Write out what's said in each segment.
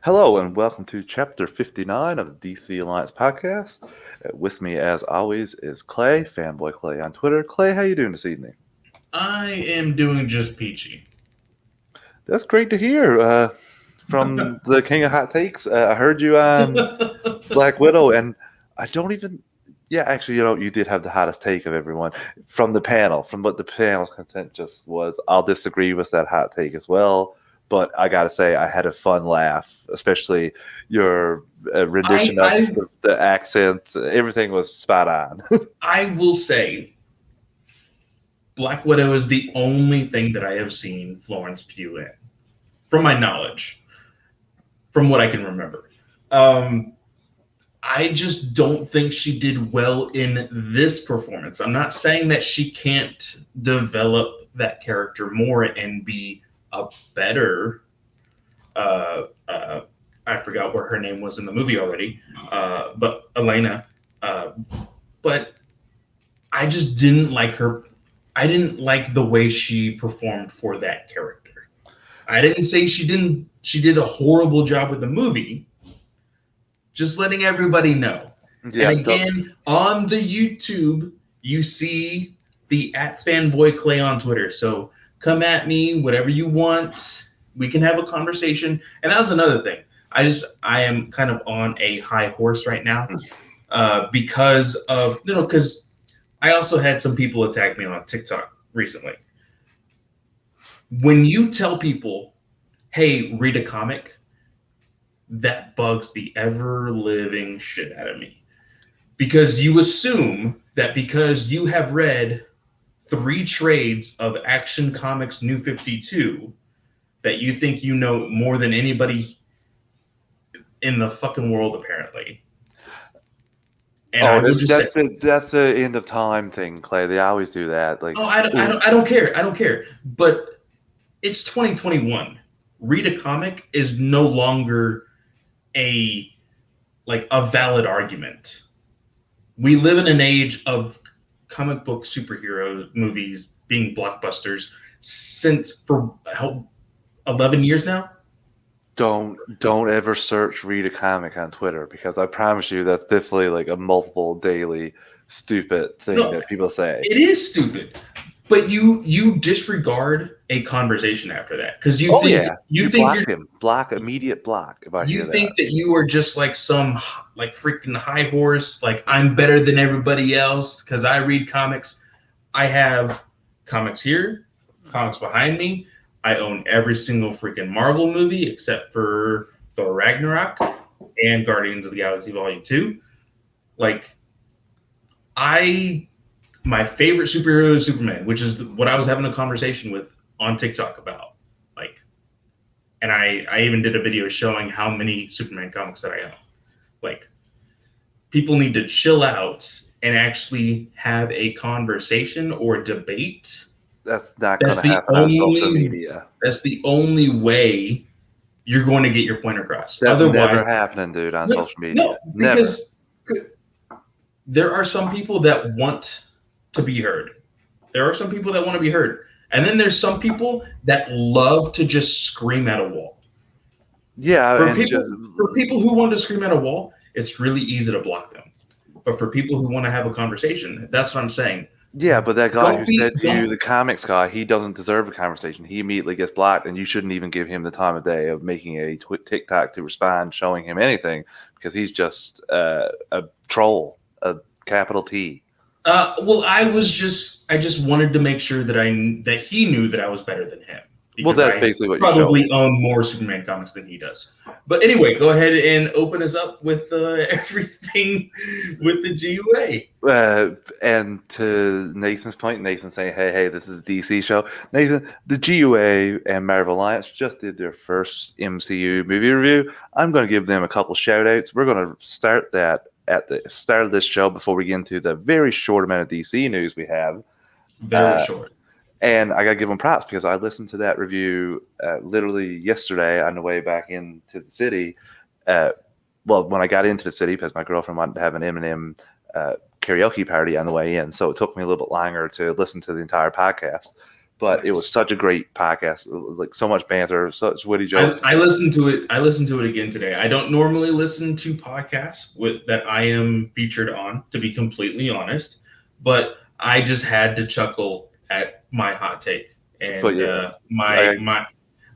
Hello and welcome to Chapter 59 of the DC Alliance podcast. With me, as always, is Clay, Fanboy Clay on Twitter. Clay, how you doing this evening? I am doing just peachy. That's great to hear from the King of Hot Takes. I heard you on Black Widow, and I don't even... Yeah, actually, you did have the hottest take of everyone from the panel, from what the panel consensus was. I'll disagree with that hot take as well. But I gotta say, I had a fun laugh, especially your rendition of I the accent. Everything was spot on. I will say Black Widow is the only thing that I have seen Florence Pugh in, from my knowledge, from what I can remember. Um, I just don't think she did well in this performance. I'm not saying that she can't develop that character more and be a better I forgot what her name was in the movie already, but Elena. But I just didn't like her. I didn't like the way she performed for that character. I didn't say she didn't. She did a horrible job with the movie. Just letting everybody know. And Yeah, again, on the YouTube, you see the @fanboy Clay on Twitter. So come at me, whatever you want. We can have a conversation. And that was another thing. I am kind of on a high horse right now because of because I also had some people attack me on TikTok recently. When you tell people, "Hey, read a comic," that bugs the ever living shit out of me because you assume that because you have read 3 trades of Action Comics New 52 that you think you know more than anybody in the fucking world, apparently. And I will just say, that's the end of time thing, Clay. They always do that. Like, oh, I don't care. I don't care. But it's 2021. Read a comic is no longer a a valid argument. We live in an age of comic book superhero movies being blockbusters since for 11 years now. don't ever read a comic on Twitter, because I promise you that's definitely like a multiple daily stupid thing No, that people say. it is stupid. But you disregard a conversation after that because Oh yeah, you you think block you're him. Block, immediate block if I you hear that. think that you are just like some like freaking high horse, like I'm better than everybody else because I read comics. I have comics here, comics behind me. I own every single freaking Marvel movie except for Thor Ragnarok and Guardians of the Galaxy Volume 2. Like I my favorite superhero is Superman, which is what I was having a conversation with on TikTok about. Like and I even did a video showing how many Superman comics that I own. Like people need to chill out and actually have a conversation or debate. That's not going That's to the happen on social only media. that's the only way you're going to get your point across. That's never Otherwise, happening, dude, on no, social media. no, Never. because there are some people that want to be heard. There are some people that want to be heard. And then there's some people that love to just scream at a wall. Yeah, For and just... people who want to scream at a wall, it's really easy to block them. But for people who want to have a conversation, that's what I'm saying. Yeah, but that guy who Don't be said to you, don't the comics guy, he doesn't deserve a conversation. He immediately gets blocked, and you shouldn't even give him the time of day of making a TikTok to respond, showing him anything, because he's just a troll, a capital T. well, I just wanted to make sure that he knew that I was better than him Well, because that's I basically what you're showing. probably own more Superman comics than he does. But anyway, go ahead and open us up with everything with the GUA. And to Nathan's point, Nathan saying, hey, this is a DC show. Nathan, the GUA and Marvel Alliance just did their first MCU movie review. I'm going to give them a couple shout outs. We're going to start that at the start of this show before we get into the very short amount of DC news we have. Very short. And I got to give them props because I listened to that review literally yesterday on the way back into the city. When I got into the city, because my girlfriend wanted to have an Eminem karaoke party on the way in. So it took me a little bit longer to listen to the entire podcast. But it was such a great podcast, like so much banter, such witty jokes. I listened to it. I listened to it again today. I don't normally listen to podcasts that I am featured on, to be completely honest. But I just had to chuckle at my hot take and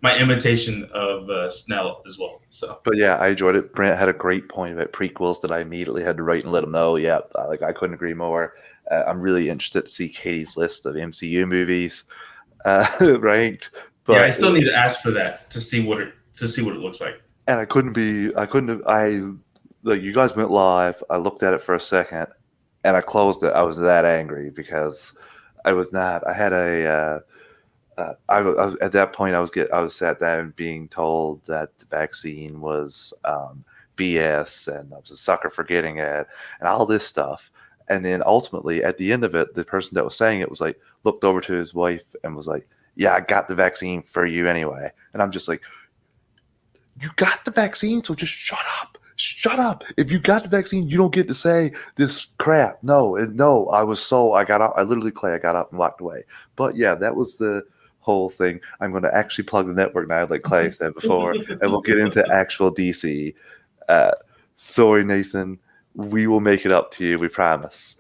my imitation of Snell as well. So, but yeah, I enjoyed it. Brent had a great point about prequels that I immediately had to write and let him know. Yeah, like I couldn't agree more. I'm really interested to see Katie's list of MCU movies ranked. But yeah, I still need to ask for that to see what it looks like. And like you guys went live. I looked at it for a second, and I closed it. I was that angry because I was not. I had I was at that point. I was sat down being told that the vaccine was BS, and I was a sucker for getting it, and all this stuff. And then ultimately, at the end of it, the person that was saying it was like looked over to his wife and was like, "Yeah, I got the vaccine for you anyway." And I'm just like, "You got the vaccine, so just shut up. Shut up. If you got the vaccine, you don't get to say this crap." No. I got up. I got up and walked away. But yeah, that was the whole thing. I'm going to actually plug the network now, like Clay said before, and we'll get into actual DC. Sorry, Nathan. We will make it up to you. We promise.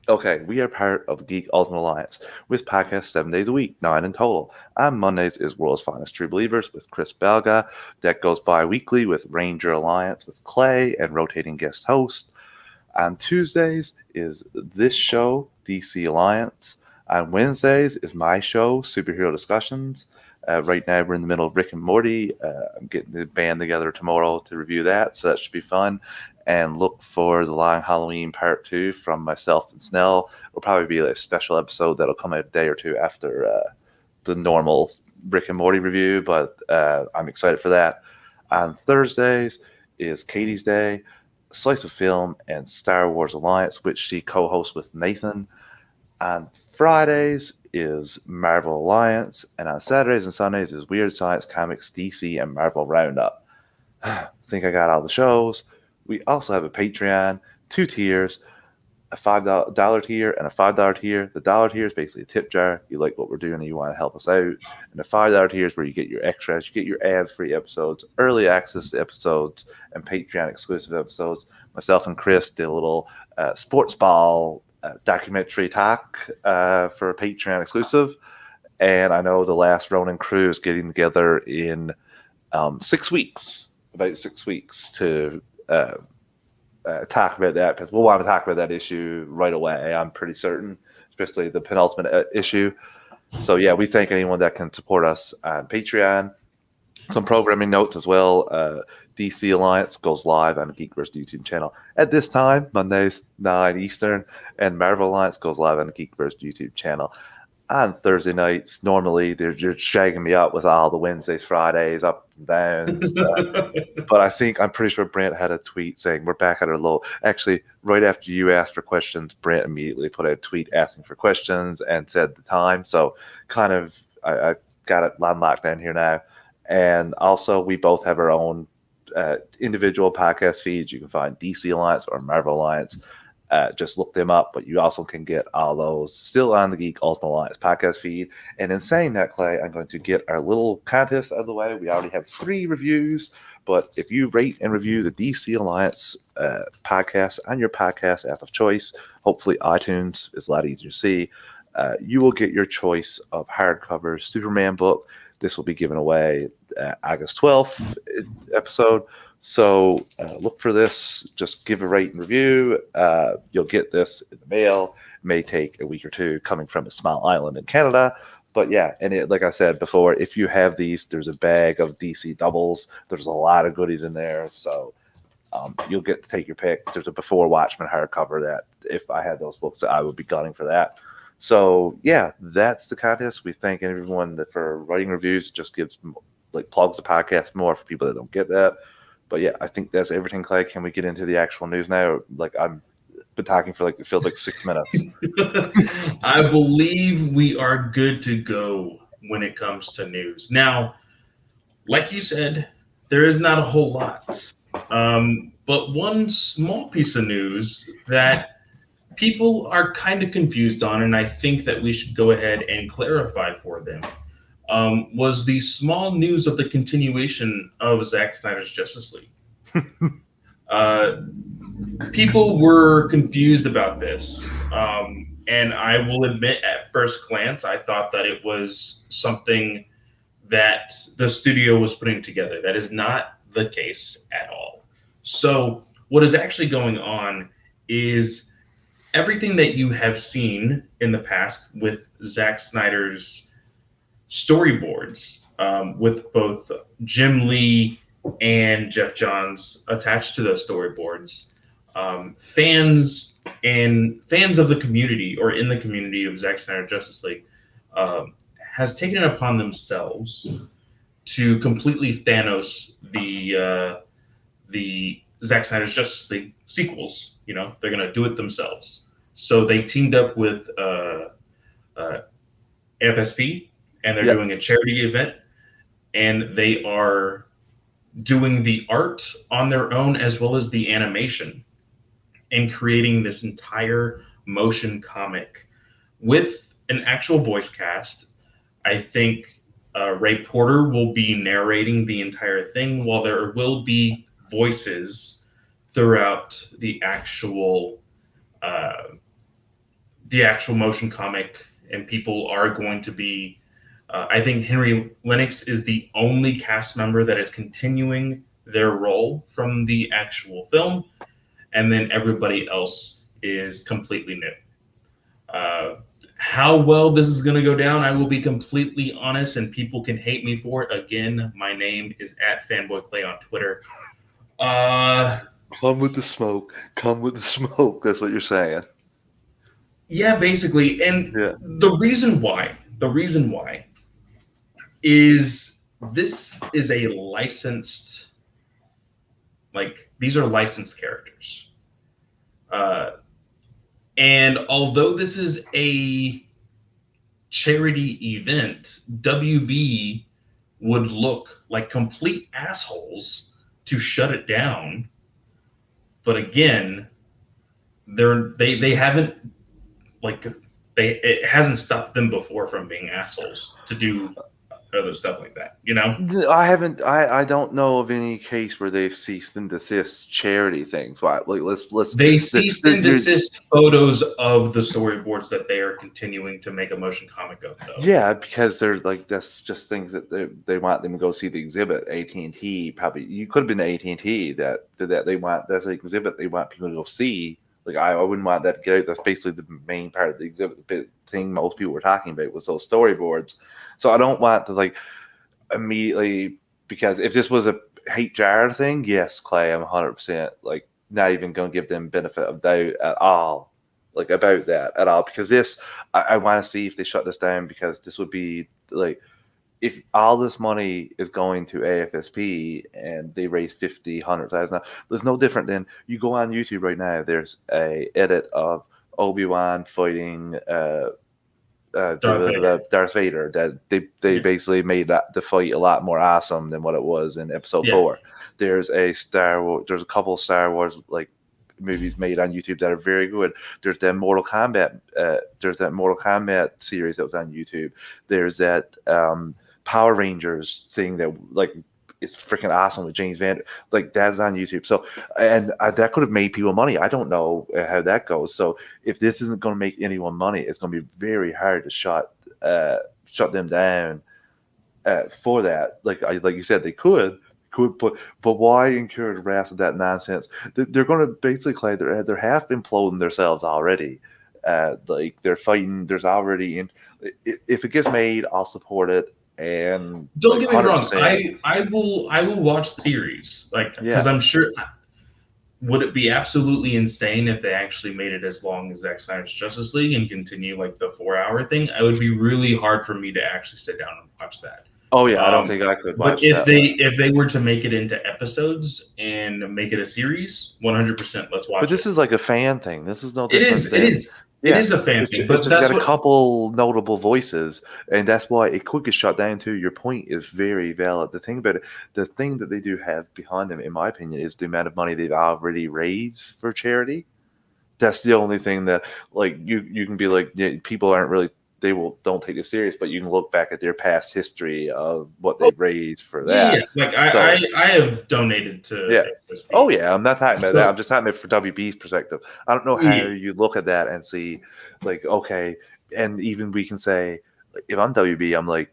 Okay, we are part of the Geek Ultimate Alliance with podcasts 7 days a week, 9 in total. On Mondays is World's Finest True Believers with Chris Belga. That goes bi-weekly with Ranger Alliance with Clay and rotating guest host. On Tuesdays is this show, DC Alliance. On Wednesdays is my show, Superhero Discussions. Right now, we're in the middle of Rick and Morty. I'm getting the band together tomorrow to review that, so that should be fun. And look for the Long Halloween Part 2 from myself and Snell. It'll probably be a special episode that'll come out a day or two after the normal Rick and Morty review, but I'm excited for that. On Thursdays is Katie's Day, Slice of Film, and Star Wars Alliance, which she co-hosts with Nathan. On Fridays is Marvel Alliance, and on Saturdays and Sundays is Weird Science Comics, DC, and Marvel Roundup. I think I got all the shows. We also have a Patreon, 2 tiers, a $5 tier and a $5 tier. The $1 tier is basically a tip jar. You like what we're doing and you want to help us out. And the $5 tier is where you get your extras. You get your ad-free episodes, early access to episodes, and Patreon exclusive episodes. Myself and Chris did a little sports ball documentary talk for a Patreon exclusive. And I know the last Ronin crew is getting together in 6 weeks, about 6 weeks to talk about that, because we'll want to talk about that issue right away, I'm pretty certain, especially the penultimate issue. So yeah, we thank anyone that can support us on Patreon. Some programming notes as well. DC Alliance goes live on the Geekverse YouTube channel at this time, Mondays, 9 Eastern, and Marvel Alliance goes live on the Geekverse YouTube channel on Thursday nights. Normally, they're just shagging me up with all the Wednesdays, Fridays, up and downs. But I'm pretty sure Brent had a tweet saying we're back at our low. Actually, right after you asked for questions, Brent immediately put out a tweet asking for questions and said the time. So kind of, I got it locked down here now. And also, we both have our own individual podcast feeds. You can find DC Alliance or Marvel Alliance. Just look them up, but you also can get all those still on the Geek Ultimate Alliance podcast feed. And in saying that, Clay, I'm going to get our little contest out of the way. We already have 3 reviews, but if you rate and review the DC Alliance podcast on your podcast app of choice, hopefully iTunes is a lot easier to see, you will get your choice of hardcover Superman book. This will be given away August 12th episode. So look for this. Just give a rate and review. You'll get this in the mail. It may take a week or two coming from a small island in Canada. But yeah, and like I said before, if you have these, there's a bag of DC doubles. There's a lot of goodies in there. So you'll get to take your pick. There's a Before Watchmen hardcover that if I had those books, I would be gunning for that. So yeah, that's the contest. We thank everyone for writing reviews. It just gives plugs the podcast more for people that don't get that. But yeah, I think that's everything, Clay. Can we get into the actual news now? I've been talking for it feels like 6 minutes. I believe we are good to go when it comes to news. Now, like you said, there is not a whole lot. But one small piece of news that people are kind of confused on, and I think that we should go ahead and clarify for them, was the small news of the continuation of Zack Snyder's Justice League. uh, People were confused about this. And I will admit, at first glance, I thought that it was something that the studio was putting together. That is not the case at all. So, what is actually going on is everything that you have seen in the past with Zack Snyder's storyboards, with both Jim Lee and Jeff Johns attached to those storyboards. Fans of the community, or in the community of Zack Snyder Justice League, has taken it upon themselves to completely Thanos the Zack Snyder's Justice League sequels. You know, they're gonna do it themselves. So they teamed up with FSP, and they're doing a charity event, and they are doing the art on their own as well as the animation, and creating this entire motion comic with an actual voice cast. I think Ray Porter will be narrating the entire thing, while there will be voices throughout the actual motion comic, and people are going to be. I think Henry Lennox is the only cast member that is continuing their role from the actual film, and then everybody else is completely new. How well this is going to go down, I will be completely honest, and people can hate me for it. Again, my name is @FanboyClay on Twitter. Come with the smoke. Come with the smoke. That's what you're saying. Yeah, basically. And the reason why is this is a licensed, like, these are licensed characters. And although this is a charity event, WB would look like complete assholes to shut it down. But again, they haven't, like, it hasn't stopped them before from being assholes to do other stuff like that, you know? I don't know of any case where they've ceased and desist charity things. Right? Like, they ceased and desist photos of the storyboards that they are continuing to make a motion comic of, though. Yeah, because they're like, that's just things that they want them to go see the exhibit. AT&T, probably, you could have been AT&T that did that. That's an exhibit they want people to go see. Like, I wouldn't want that to get out. That's basically the main part of the exhibit. The thing most people were talking about was those storyboards. So I don't want to, like, immediately, because if this was a hate jar thing, yes, Clay, I'm 100% like not even going to give them benefit of doubt at all, like, about that at all. Because this, I want to see if they shut this down, because this would be like, if all this money is going to AFSP and they raise 50, 100,000, there's no different than you go on YouTube right now. There's a edit of Obi-Wan fighting Darth Vader. That they basically made the fight a lot more awesome than what it was in Episode 4. There's a couple of Star Wars like movies made on YouTube that are very good. There's that Mortal Kombat. There's that Mortal Kombat series that was on YouTube. There's that Power Rangers thing that, like, it's freaking awesome with James Van. Like, that's on YouTube. So, and that could have made people money. I don't know how that goes. So, if this isn't going to make anyone money, it's going to be very hard to shut them down for that. Like you said, they could put, but why incur the wrath of that nonsense? They're going to basically claim they're half imploding themselves already. Like, they're fighting. There's already if it gets made, I'll support it. And don't get me wrong, I will watch the series, like, because I'm sure. Would it be absolutely insane if they actually made it as long as Zack Snyder's Justice League and continue like the 4-hour thing? It would be really hard for me to actually sit down and watch that. Oh yeah, I don't think I could watch that. But if they were to make it into episodes and make it a series, 100%, let's watch it. But this is like a fan thing. This is no different. It is. It is a fan thing, but it's just got a couple notable voices, and that's why it could get shut down too. Your point is very valid. The thing about it, the thing that they do have behind them, in my opinion, is the amount of money they've already raised for charity. that's the only thing that like you can be like, yeah, people aren't really, don't take it serious, but you can look back at their past history of what they've raised for Yeah. that. Like So I have donated to yeah. AOSP. Oh yeah, I'm not talking about that. So, I'm just talking about for WB's perspective. I don't know how yeah. you look at that and see, like, okay, and even we can say, like, if I'm WB, I'm like,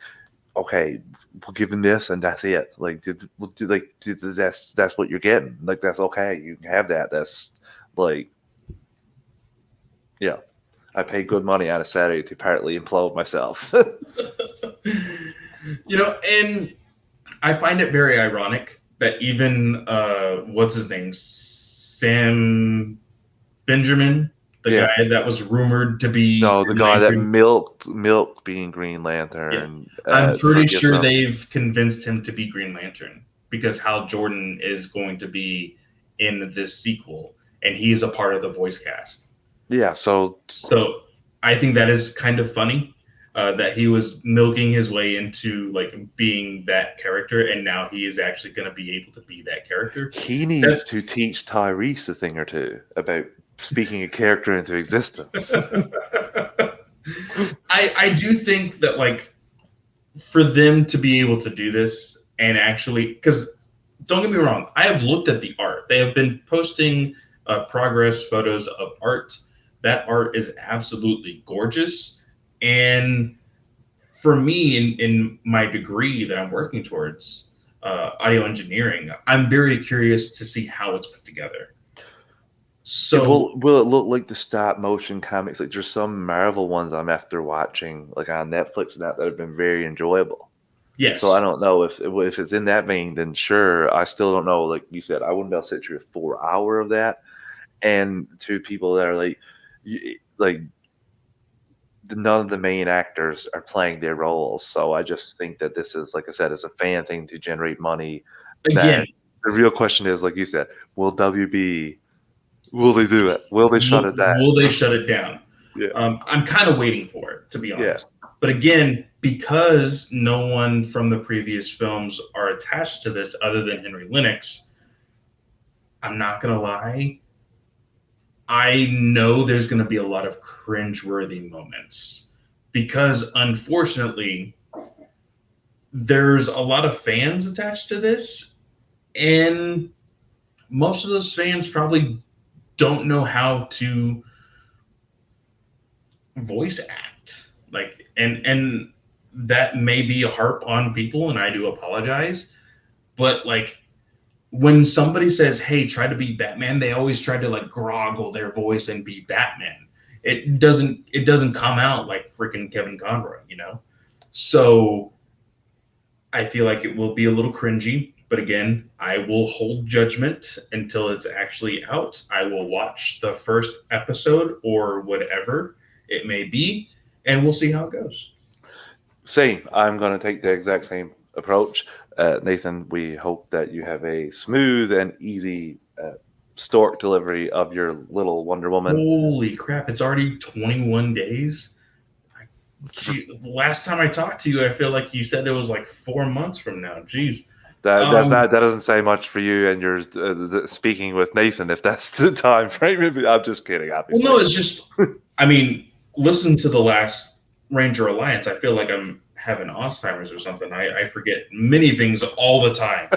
okay, we'll give him this and that's it. Like, that's what you're getting. Like, that's okay. You can have that. That's like, yeah. I paid good money on a Saturday to partly implode myself. And I find it very ironic that even what's his name, Sam Benjamin, the Yeah. guy that was rumored to be No, the Green guy that Lantern, milked being Green yeah, Lantern. I'm pretty forgives sure him. they've convinced him to be Green Lantern because Hal Jordan is going to be in this sequel, and he is a part of the voice cast. Yeah, so So I think that is kind of funny that he was milking his way into like being that character, and now he is actually going to be able to be that character. he needs to teach Tyrese a thing or two about speaking a character into existence. I do think that like for them to be able to do this and actually, because don't get me wrong, I have looked at the art. They have been posting progress photos of art. That art is absolutely gorgeous. And for me, in my degree that I'm working towards, audio engineering, I'm very curious to see how it's put together. So, Will it look like the stop motion comics? Like there's some Marvel ones I'm after watching, like on Netflix and that have been very enjoyable. yes. So I don't know if it's in that vein, then sure. I still don't know. Like you said, I wouldn't be able to sit through a 4 hour of that. And to people that are like, like none of the main actors are playing their roles. So I just think that this is, like I said, it's a fan thing to generate money. Again, That the real question is, like you said, will WB, will they do it? Will they shut it down? will they shut it down? Yeah. I'm kind of waiting for it, to be Yeah. honest. But again, because no one from the previous films are attached to this other than Henry Lennox, I'm not going to lie. I know there's going to be a lot of cringeworthy moments because unfortunately, there's a lot of fans attached to this, and most of those fans probably don't know how to voice act. Like, and that may be a harp on people, and I do apologize. But like when somebody says, "Hey, try to be Batman," they always try to like groggle their voice and be Batman. It doesn't come out like freaking Kevin Conroy, you know? So I feel like it will be a little cringy, but again, I will hold judgment until it's actually out. I will watch the first episode or whatever it may be, and we'll see how it goes. Same. I'm going to take the exact same approach. Nathan, we hope that you have a smooth and easy stork delivery of your little Wonder Woman. Holy crap, it's already 21 days. Gee, the last time I talked to you, I feel like you said it was like 4 months from now. Jeez. That doesn't say much for you and you're speaking with Nathan if that's the time frame. I'm just kidding, obviously. Well, no, it's just, I mean, listen to the last Ranger Alliance. I feel like I'm having Alzheimer's or something. I forget many things all the time.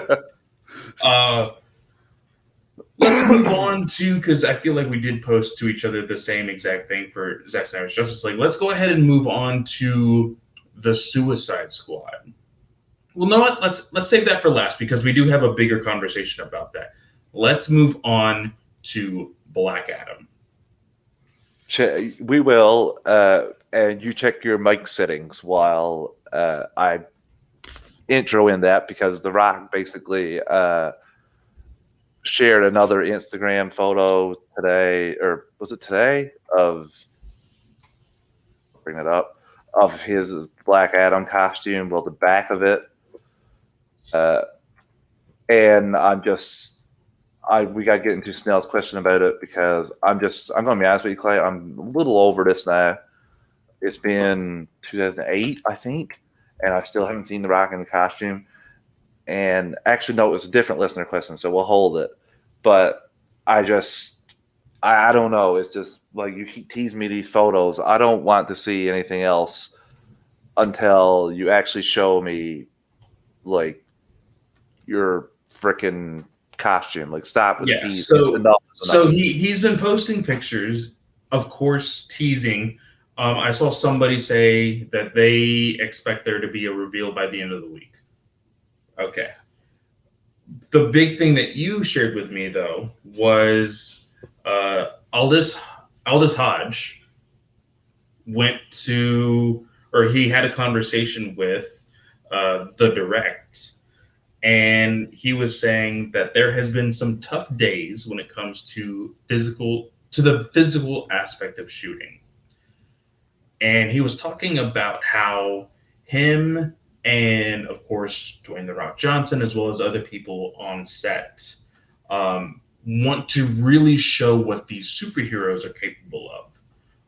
Let's move on to, because I feel like we did post to each other the same exact thing for Zack Snyder's Justice League. Let's go ahead and move on to the Suicide Squad. Well, know what? Let's save that for last because we do have a bigger conversation about that. Let's move on to Black Adam. We will, and you check your mic settings while I intro in that because The Rock basically shared another Instagram photo today, or was it today? Bring it up, of his Black Adam costume. Well, the back of it, and we got to get into Snell's question about it because I'm going to be honest with you, Clay. I'm a little over this now. It's been 2008, I think, and I still haven't seen The Rock in the costume. And actually, no, it was a different listener question, so we'll hold it. But I just I don't know. It's just like you keep teasing me these photos. I don't want to see anything else until you actually show me like your freaking costume. Like, stop with the Yeah. teasing. So Enough is so enough. he's been posting pictures, of course, teasing. I saw somebody say that they expect there to be a reveal by the end of the week. Okay. The big thing that you shared with me though was Aldous Hodge went to, or he had a conversation with the direct, and he was saying that there has been some tough days when it comes to the physical aspect of shooting. And he was talking about how him and of course Dwayne the Rock Johnson, as well as other people on set, want to really show what these superheroes are capable of,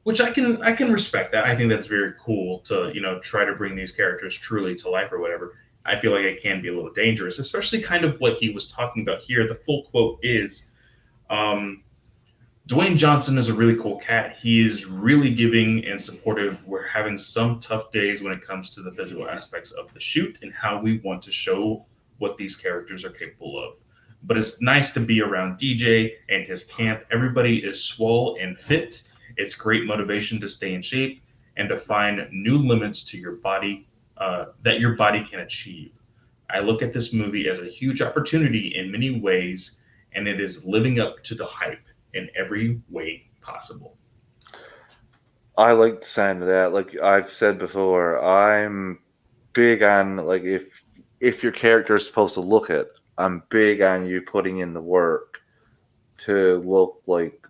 which I can respect that. I think that's very cool to try to bring these characters truly to life or whatever. I feel like it can be a little dangerous, especially kind of what he was talking about here. The full quote is, um, Dwayne Johnson is a really cool cat. He is really giving and supportive. We're having some tough days when it comes to the physical aspects of the shoot and how we want to show what these characters are capable of. But it's nice to be around DJ and his camp. Everybody is swole and fit. It's great motivation to stay in shape and to find new limits to your body that your body can achieve. I look at this movie as a huge opportunity in many ways, and it is living up to the hype in every way possible. I like the sound of that. Like I've said before, I'm big on like if your character is supposed to look it, I'm big on you putting in the work to look like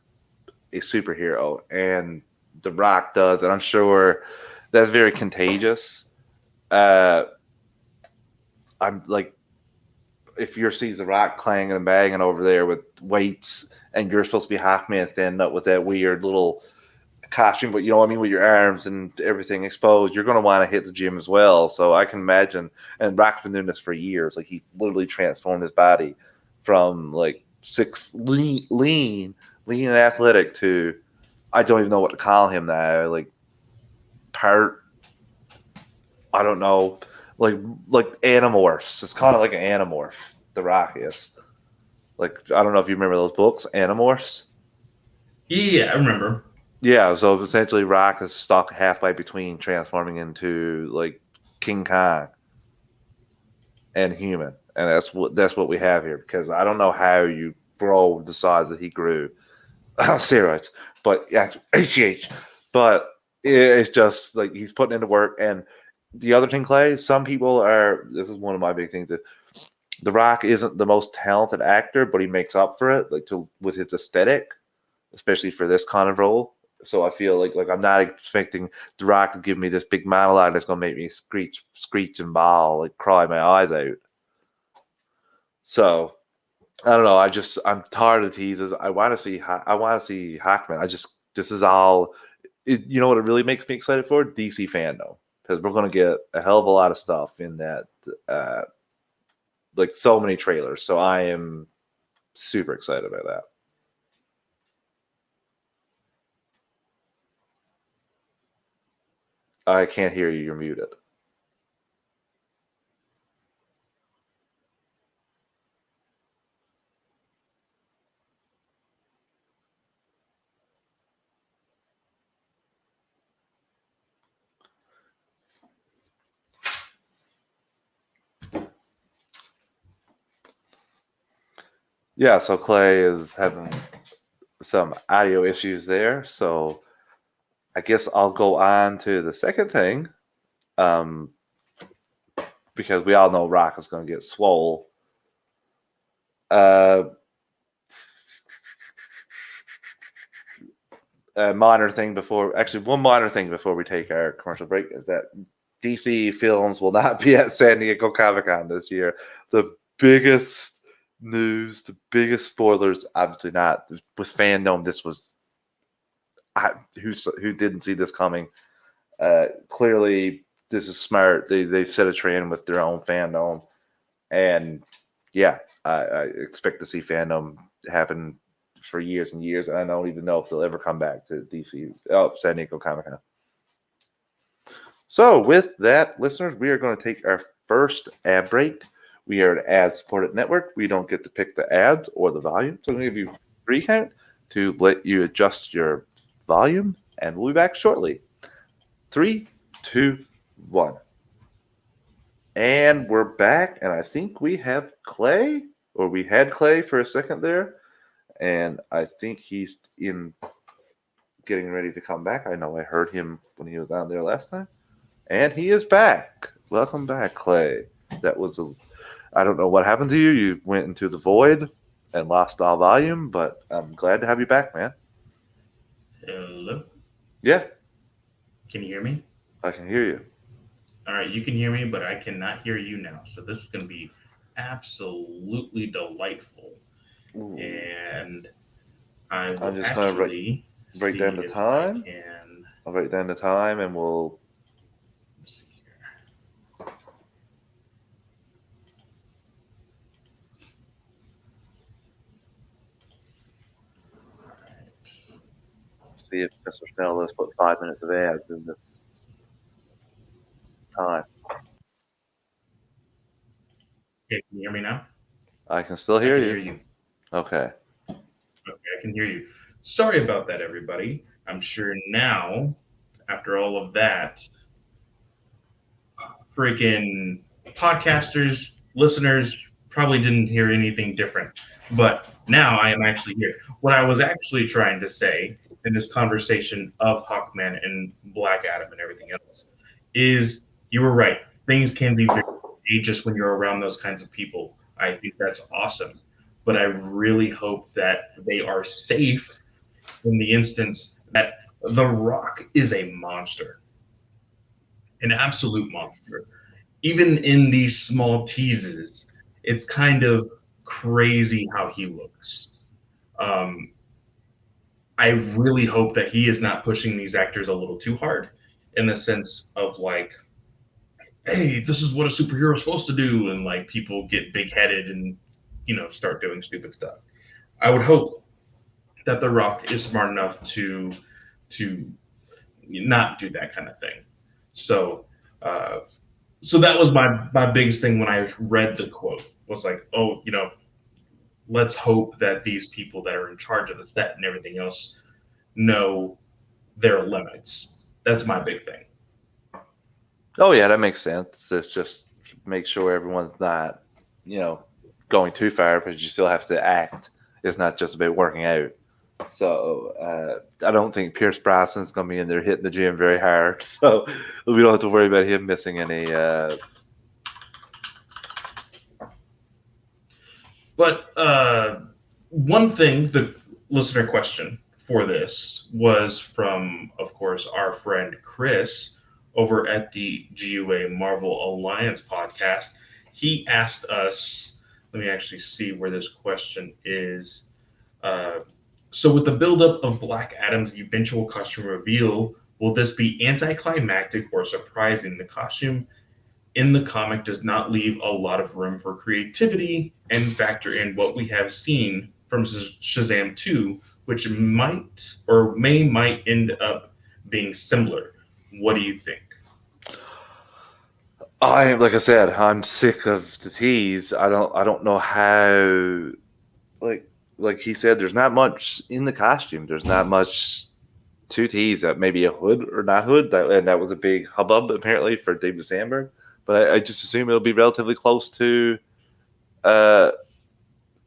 a superhero, and The Rock does, and I'm sure that's very contagious. Uh, I'm like, if you're seeing The Rock clanging and banging over there with weights, and you're supposed to be Hawkman standing up with that weird little costume, but you know what I mean, with your arms and everything exposed, you're going to want to hit the gym as well. So I can imagine, and Rock's been doing this for years. Like he literally transformed his body from like lean and athletic to I don't even know what to call him now. Like part, I don't know, like like Animorphs. It's kind of like an Animorph. The Rock is like I don't know if you remember those books, Animorphs. Yeah, I remember. Yeah, so essentially, Rock is stuck halfway between transforming into like King Kong and human, and that's what we have here. Because I don't know how you grow the size that he grew on steroids, but yeah, HGH. But it's just like he's putting into work. And the other thing, Clay, some people are. This is one of my big things. That The Rock isn't the most talented actor, but he makes up for it, like to with his aesthetic, especially for this kind of role. So I feel like I'm not expecting The Rock to give me this big monologue that's gonna make me screech and bawl, like cry my eyes out. So I don't know. I'm tired of the teasers. I want to see Hackman. I just this is all. You know what it really makes me excited for? DC fandom, because we're gonna get a hell of a lot of stuff in that. Uh, like so many trailers. So I am super excited about that. I can't hear you. You're muted. Yeah, so Clay is having some audio issues there. So I guess I'll go on to the second thing, um, because we all know Rock is going to get swole. Uh, a minor thing before, actually, one minor thing before we take our commercial break is that DC films will not be at San Diego Comic Con this year. The biggest news, the biggest spoilers, obviously not. With fandom, this was who didn't see this coming. Clearly, this is smart. They've set a trend with their own fandom, and yeah, I expect to see fandom happen for years and years. And I don't even know if they'll ever come back to DC, San Diego Comic-Con. So with that, listeners, we are going to take our first ad break. We are an ad-supported network. We don't get to pick the ads or the volume. So I'm going to give you a recount to let you adjust your volume, and we'll be back shortly. 3, 2, 1. And we're back, and I think we have Clay, or we had Clay for a second there, and I think he's in getting ready to come back. I know I heard him when he was down there last time, and he is back. Welcome back, Clay. That was I don't know what happened to you. You went into the void and lost all volume, but I'm glad to have you back, man. Hello? Yeah. Can you hear me? I can hear you. All right, you can hear me, but I cannot hear you now. So this is going to be absolutely delightful. Ooh. And I'm just going to write down the time. I'll write down the time, and we'll. See if Mr. Snell has put 5 minutes of ads in this time. Okay, can you hear me now? I can still hear you. Okay. Okay, I can hear you. Sorry about that, everybody. I'm sure now, after all of that, freaking podcasters, listeners probably didn't hear anything different. But now I am actually here. What I was actually trying to say in this conversation of Hawkman and Black Adam and everything else is you were right. Things can be very contagious when you're around those kinds of people. I think that's awesome. But I really hope that they are safe in the instance that The Rock is a monster, an absolute monster. Even in these small teases, it's kind of crazy how he looks. I really hope that he is not pushing these actors a little too hard in the sense of like, hey, this is what a superhero is supposed to do, and like people get big headed and start doing stupid stuff. I would hope that The Rock is smart enough to not do that kind of thing. So that was my biggest thing when I read the quote was like, oh, let's hope that these people that are in charge of the set and everything else know their limits. That's my big thing. Oh yeah, that makes sense. It's just make sure everyone's not, going too far, because you still have to act. It's not just about working out. So I don't think Pierce Brosnan's going to be in there hitting the gym very hard. So we don't have to worry about him missing any. But one thing, the listener question for this was from, of course, our friend Chris over at the GUA Marvel Alliance podcast. He asked us, let me actually see where this question is. So with the buildup of Black Adam's eventual costume reveal, will this be anticlimactic or surprising? The costume in the comic does not leave a lot of room for creativity and factor in what we have seen from Shazam 2, which might end up being similar. What do you think? Like I said, I'm sick of the tease. I don't know how, like he said, there's not much in the costume. There's not much to tease. That maybe a hood or not hood. That was a big hubbub apparently for David Sandberg. But I just assume it'll be relatively close to. Let's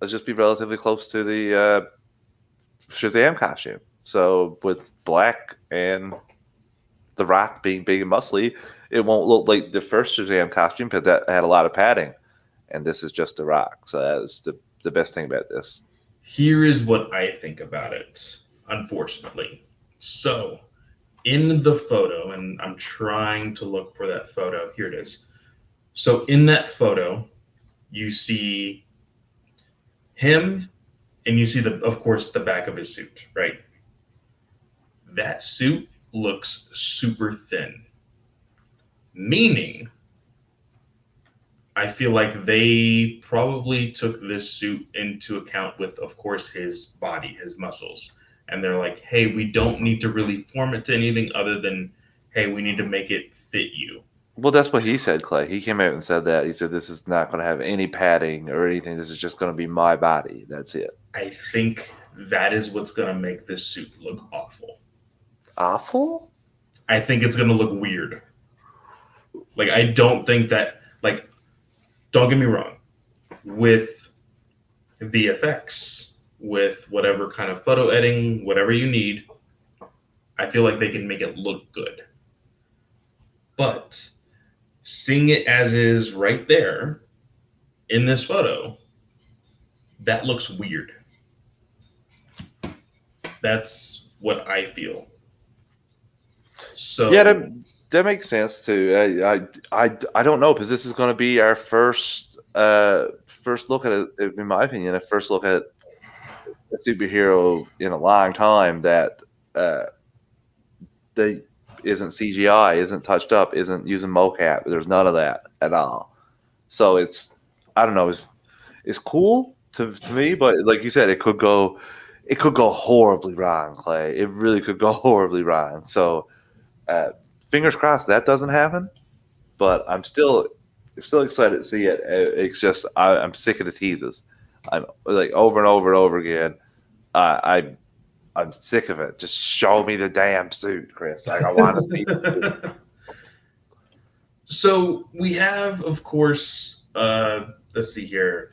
just be relatively close to the Shazam costume. So with Black and The Rock being big and muscly, it won't look like the first Shazam costume because that had a lot of padding, and this is just The Rock. So that's the best thing about this. Here is what I think about it, unfortunately. So in the photo, and I'm trying to look for that photo. Here it is. So in that photo, you see him, and you see of course, the back of his suit, right? That suit looks super thin, meaning I feel like they probably took this suit into account with, of course, his body, his muscles. And they're like, hey, we don't need to really form it to anything other than, hey, we need to make it fit you. Well, that's what he said, Clay. He came out and said that. He said, this is not going to have any padding or anything. This is just going to be my body. That's it. I think that is what's going to make this suit look awful. Awful? I think it's going to look weird. Like, I don't think that, like, don't get me wrong, with VFX, with whatever kind of photo editing, whatever you need, I feel like they can make it look good. But seeing it as is right there in this photo, that looks weird. That's what I feel. So Yeah, that makes sense too. I don't know, because this is going to be our first look at it, in my opinion, a first look at a superhero in a long time that they isn't CGI, isn't touched up, isn't using mocap. There's none of that at all. So it's, I don't know, it's cool to me, but like you said, it could go horribly wrong, Clay. It really could go horribly wrong. So fingers crossed that doesn't happen. But I'm still excited to see it. It's just I'm sick of the teases. I'm like over and over and over again. I'm sick of it. Just show me the damn suit, Chris. Like, I want to see it. So we have, of course, let's see here.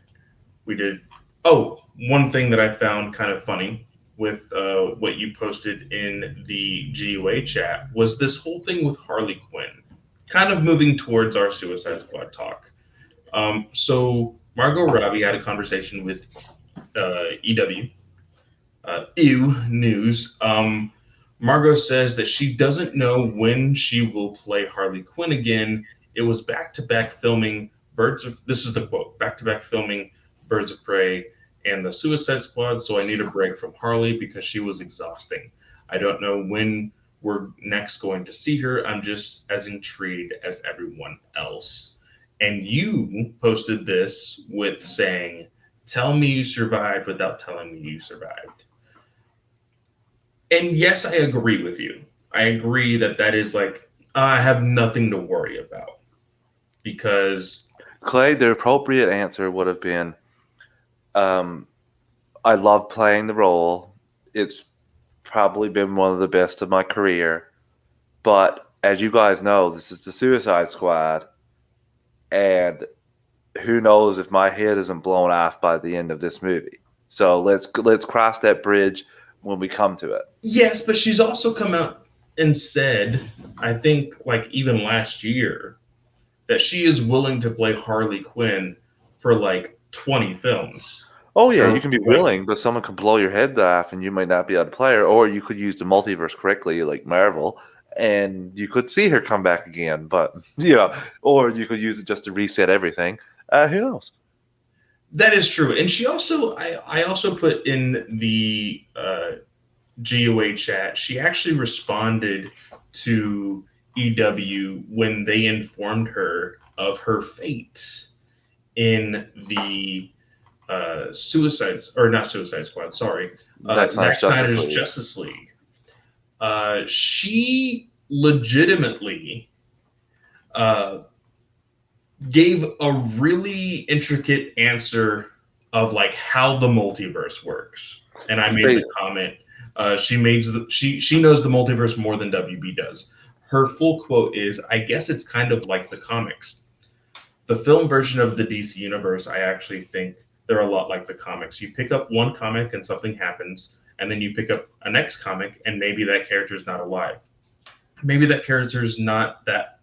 We did. Oh, one thing that I found kind of funny with what you posted in the GUA chat was this whole thing with Harley Quinn, kind of moving towards our Suicide Squad talk. So Margot Robbie had a conversation with EW, Ew News. Margot says that she doesn't know when she will play Harley Quinn again. It was back-to-back filming this is the quote, back-to-back filming Birds of Prey and the Suicide Squad, so I need a break from Harley because she was exhausting. I don't know when we're next going to see her. I'm just as intrigued as everyone else. And you posted this with saying, tell me you survived without telling me you survived. And yes, I agree with you. I agree that is like, I have nothing to worry about. Because Clay, the appropriate answer would have been, I love playing the role. It's probably been one of the best of my career. But as you guys know, this is the Suicide Squad. And who knows if my head isn't blown off by the end of this movie. So let's cross that bridge when we come to it. Yes, but she's also come out and said, I think like even last year, that she is willing to play Harley Quinn for like 20 films. Oh yeah, you can be willing, but someone could blow your head off and you might not be able to play her, or you could use the multiverse correctly like Marvel and you could see her come back again, but or you could use it just to reset everything. Who knows? That is true. And she also, I also put in the GOA chat, she actually responded to EW when they informed her of her fate in the not Suicide Squad, sorry, Zack Snyder's Justice League. She legitimately gave a really intricate answer of like how the multiverse works, and I made the comment. She knows the multiverse more than WB does. Her full quote is, "I guess it's kind of like the comics. The film version of the DC universe, I actually think they're a lot like the comics. You pick up one comic and something happens, and then you pick up a next comic and maybe that character's not alive. Maybe that character's not that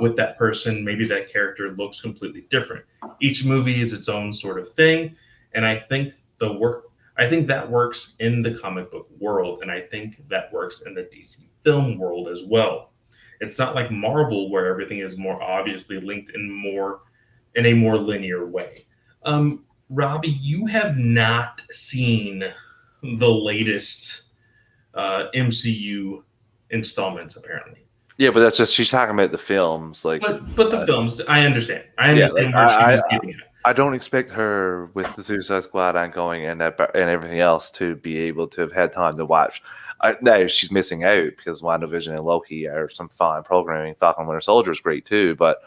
with that person. Maybe that character looks completely different. Each movie is its own sort of thing, and I think that works in the comic book world, and I think that works in the DC film world as well. It's not like Marvel where everything is more obviously linked in a more linear way." Robbie, you have not seen the latest MCU installments, apparently. Yeah, but that's just she's talking about the films. Like, But the films, I understand. I yeah, understand like where she was getting at. I don't expect her with the Suicide Squad ongoing and everything else to be able to have had time to watch. Now she's missing out because WandaVision and Loki are some fine programming. Falcon Winter Soldier is great too, but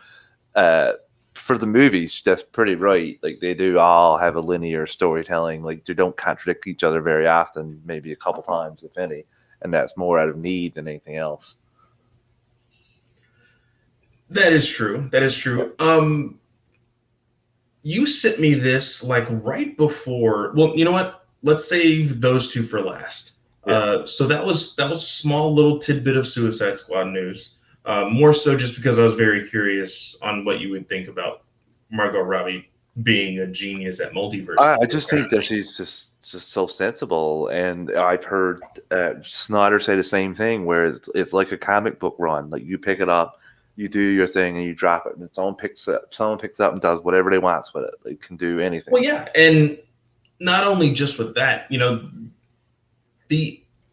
uh, for the movies, that's pretty right. Like they do all have a linear storytelling. Like they don't contradict each other very often, maybe a couple times, if any, and that's more out of need than anything else. That is true. That is true. You sent me this like right before. Well, you know what? Let's save those two for last. Yeah. So that was a small little tidbit of Suicide Squad news. More so just because I was very curious on what you would think about Margot Robbie being a genius at multiverse. I just think that she's just so sensible, and I've heard Snyder say the same thing, where it's like a comic book run. Like you pick it up, you do your thing, and you drop it, and someone picks it up and does whatever they want with it. They can do anything. Well, yeah, and not only just with that,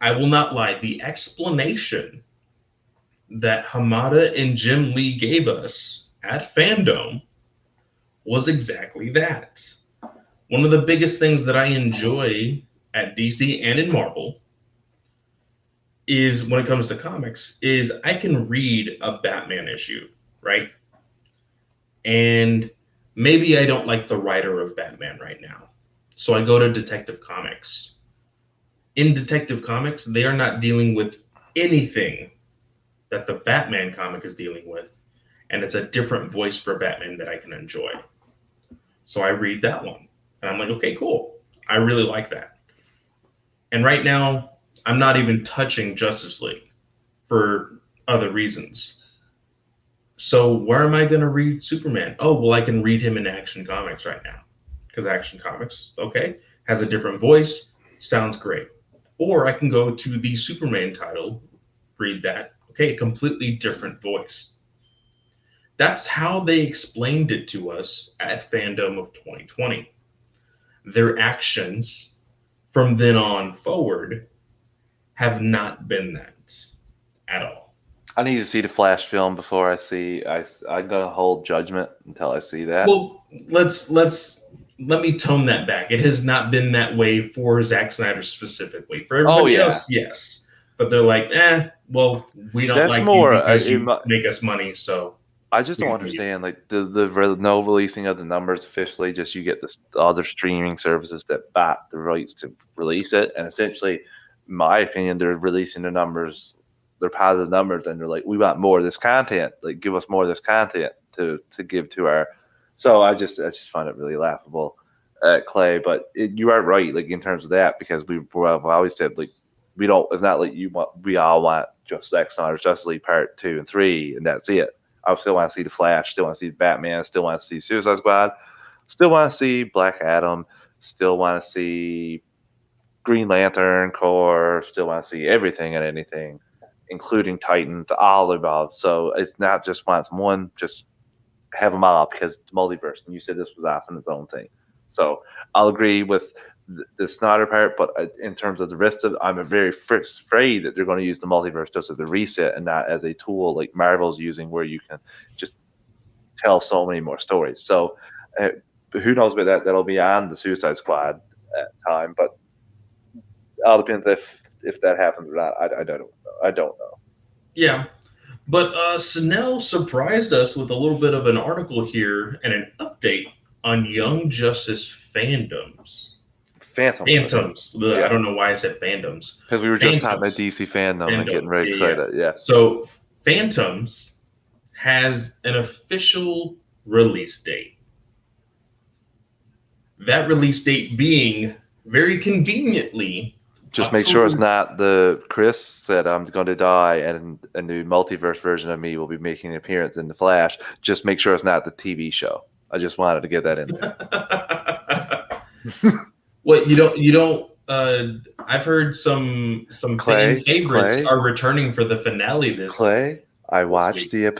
I will not lie, the explanation that Hamada and Jim Lee gave us at Fandom was exactly that. One of the biggest things that I enjoy at DC and in Marvel is when it comes to comics is I can read a Batman issue, right? And maybe I don't like the writer of Batman right now. So I go to Detective Comics. In Detective Comics, they are not dealing with anything that the Batman comic is dealing with. And it's a different voice for Batman that I can enjoy. So I read that one. And I'm like, okay, cool. I really like that. And right now, I'm not even touching Justice League for other reasons. So where am I going to read Superman? Oh, well, I can read him in Action Comics right now. Because Action Comics, okay, has a different voice. Sounds great. Or I can go to the Superman title, read that. Okay, completely different voice. That's how they explained it to us at Fandom of 2020. Their actions from then on forward have not been that at all. I need to see the Flash film before I'm gonna hold judgment until I see that. Well, let me tone that back. It has not been that way for Zack Snyder specifically. For everybody else, yes. But they're like, well, we don't That's like more, you because you make us money, so I just don't understand, like the no releasing of the numbers officially. Just you get the other streaming services that bought the rights to release it, and essentially, in my opinion, they're releasing the numbers, they're positive numbers, and they're like, we want more of this content. Like, give us more of this content to give to our. So I just find it really laughable, Clay. But you are right, like in terms of that, because we've always said like we don't. It's not like we all want just Zack Snyder's Justice League Part 2 and 3, and that's it. I still want to see the Flash, still want to see Batman, still want to see Suicide Squad, still want to see Black Adam, still want to see Green Lantern Corps, still want to see everything and anything, including Titans, all above. So it's not just wants one, just have them all because it's multiverse. And you said this was often its own thing. So I'll agree with the Snyder part, but in terms of the rest of it, I'm very afraid that they're going to use the multiverse just as a reset and not as a tool like Marvel's using, where you can just tell so many more stories. So who knows about that? That'll be on the Suicide Squad time, but it all depends if that happens or not. I don't know. I don't know. Yeah. But Snell surprised us with a little bit of an article here and an update on Young Justice fandoms. Phantoms. Yeah. I don't know why I said fandoms. Because we were just talking about DC fandom and getting very excited. Yeah. So Phantoms has an official release date. That release date being very conveniently just make sure it's not the Chris said I'm going to die and a new multiverse version of me will be making an appearance in the Flash. Just make sure it's not the TV show. I just wanted to get that in there. What you don't I've heard some fan favorites are returning for the finale this Clay. I watched the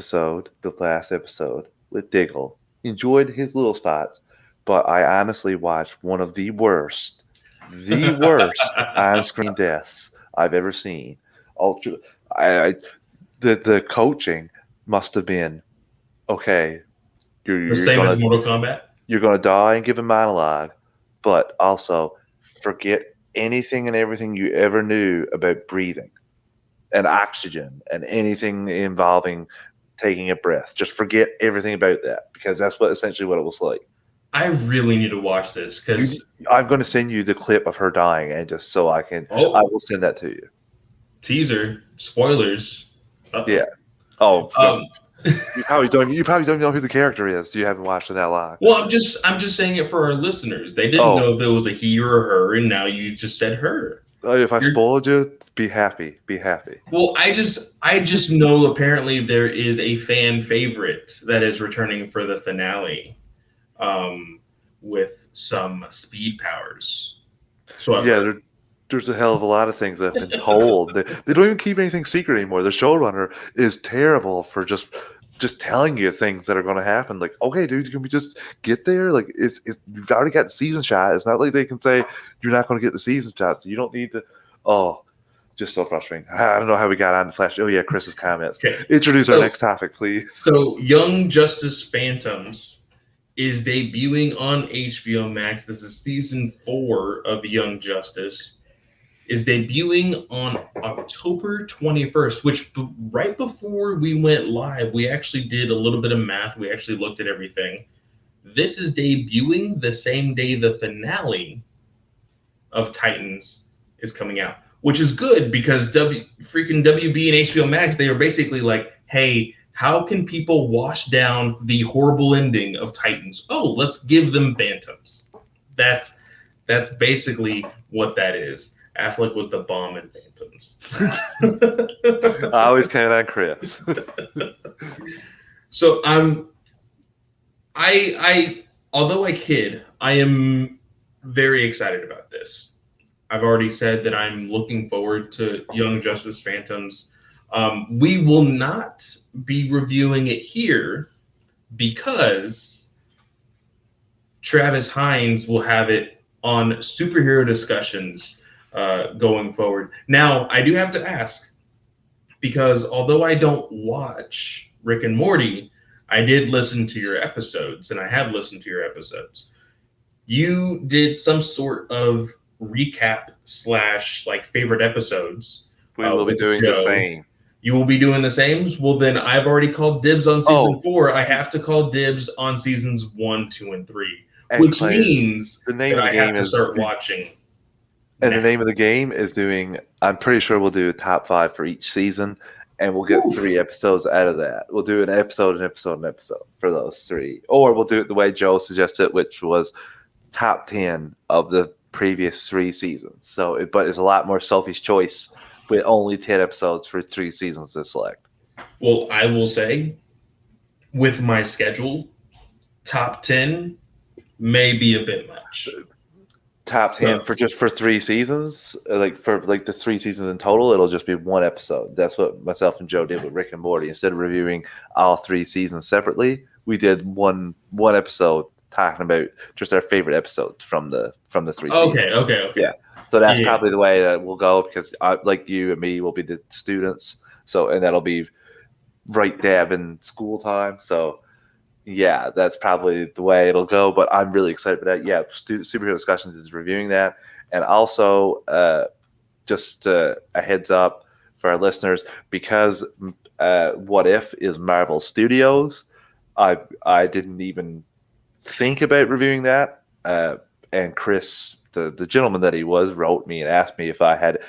last episode with Diggle. Enjoyed his little spots, but I honestly watched one of the worst on-screen deaths I've ever seen. the coaching must have been okay. The You're same gonna as Mortal Kombat. you're gonna die and give a monologue, but also forget anything and everything you ever knew about breathing and oxygen and anything involving taking a breath. Just forget everything about that because that's what essentially what it was like. I really need to watch this because I'm going to send you the clip of her dying, and just so I will send that to you. Teaser spoilers. Uh-oh. Yeah. Oh, Um, you probably don't. You probably don't know who the character is. You haven't watched it that long. well, I'm just saying it for our listeners. They didn't know if it was a he or a her, and now you just said her. If I spoiled you, be happy. Be happy. Well, I just know apparently there is a fan favorite that is returning for the finale, with some speed powers. So there's a hell of a lot of things that have been told. They don't even keep anything secret anymore. The showrunner is terrible for just telling you things that are going to happen. Like, okay, dude, can we just get there? Like, it's you've already got the season shot. It's not like they can say you're not going to get the season shot. So you don't need to. Oh, just so frustrating. I don't know how we got on the Flash. Oh yeah, Chris's comments. Okay. Introduce our next topic, please. So, Young Justice Phantoms is debuting on HBO Max. This is season 4 of Young Justice. Is debuting on October 21st, which right before we went live, we actually did a little bit of math. We actually looked at everything. This is debuting the same day the finale of Titans is coming out, which is good because WB and HBO Max, they are basically like, hey, how can people wash down the horrible ending of Titans? Oh, let's give them Phantoms. That's basically what that is. Affleck was the bomb in Phantoms. I always count on Chris. So I although I kid, I am very excited about this. I've already said that I'm looking forward to Young Justice Phantoms. We will not be reviewing it here because Travis Hines will have it on Superhero Discussions going forward. Now, I do have to ask, because although I don't watch Rick and Morty, I did listen to your episodes, and I have listened to your episodes. You did some sort of recap / like favorite episodes. We will be doing the same. You will be doing the same? Well, then I've already called dibs on season 4. I have to call dibs on seasons 1, 2, and 3, which means the name of the game is start watching. And the name of the game is doing, I'm pretty sure we'll do a top 5 for each season, and we'll get 3 episodes out of that. We'll do an episode for those 3. Or we'll do it the way Joe suggested, which was top 10 of the previous 3 seasons. So, but it's a lot more selfish choice with only 10 episodes for 3 seasons to select. Well, I will say, with my schedule, top 10 may be a bit much. Top 10 for 3 seasons, for the 3 seasons in total, it'll just be 1 episode. That's what myself and Joe did with Rick and Morty. Instead of reviewing all 3 seasons separately, we did one episode talking about just our favorite episodes from the 3 seasons. Okay. Yeah. So that's probably the way that we'll go, because like you and me will be the students. So, and that'll be right dab in school time. So yeah, that's probably the way it'll go, but I'm really excited for that. Yeah, Superhero Discussions is reviewing that. And also, just a heads up for our listeners, because What If is Marvel Studios, I didn't even think about reviewing that. And Chris, the gentleman that he was, wrote me and asked me if I had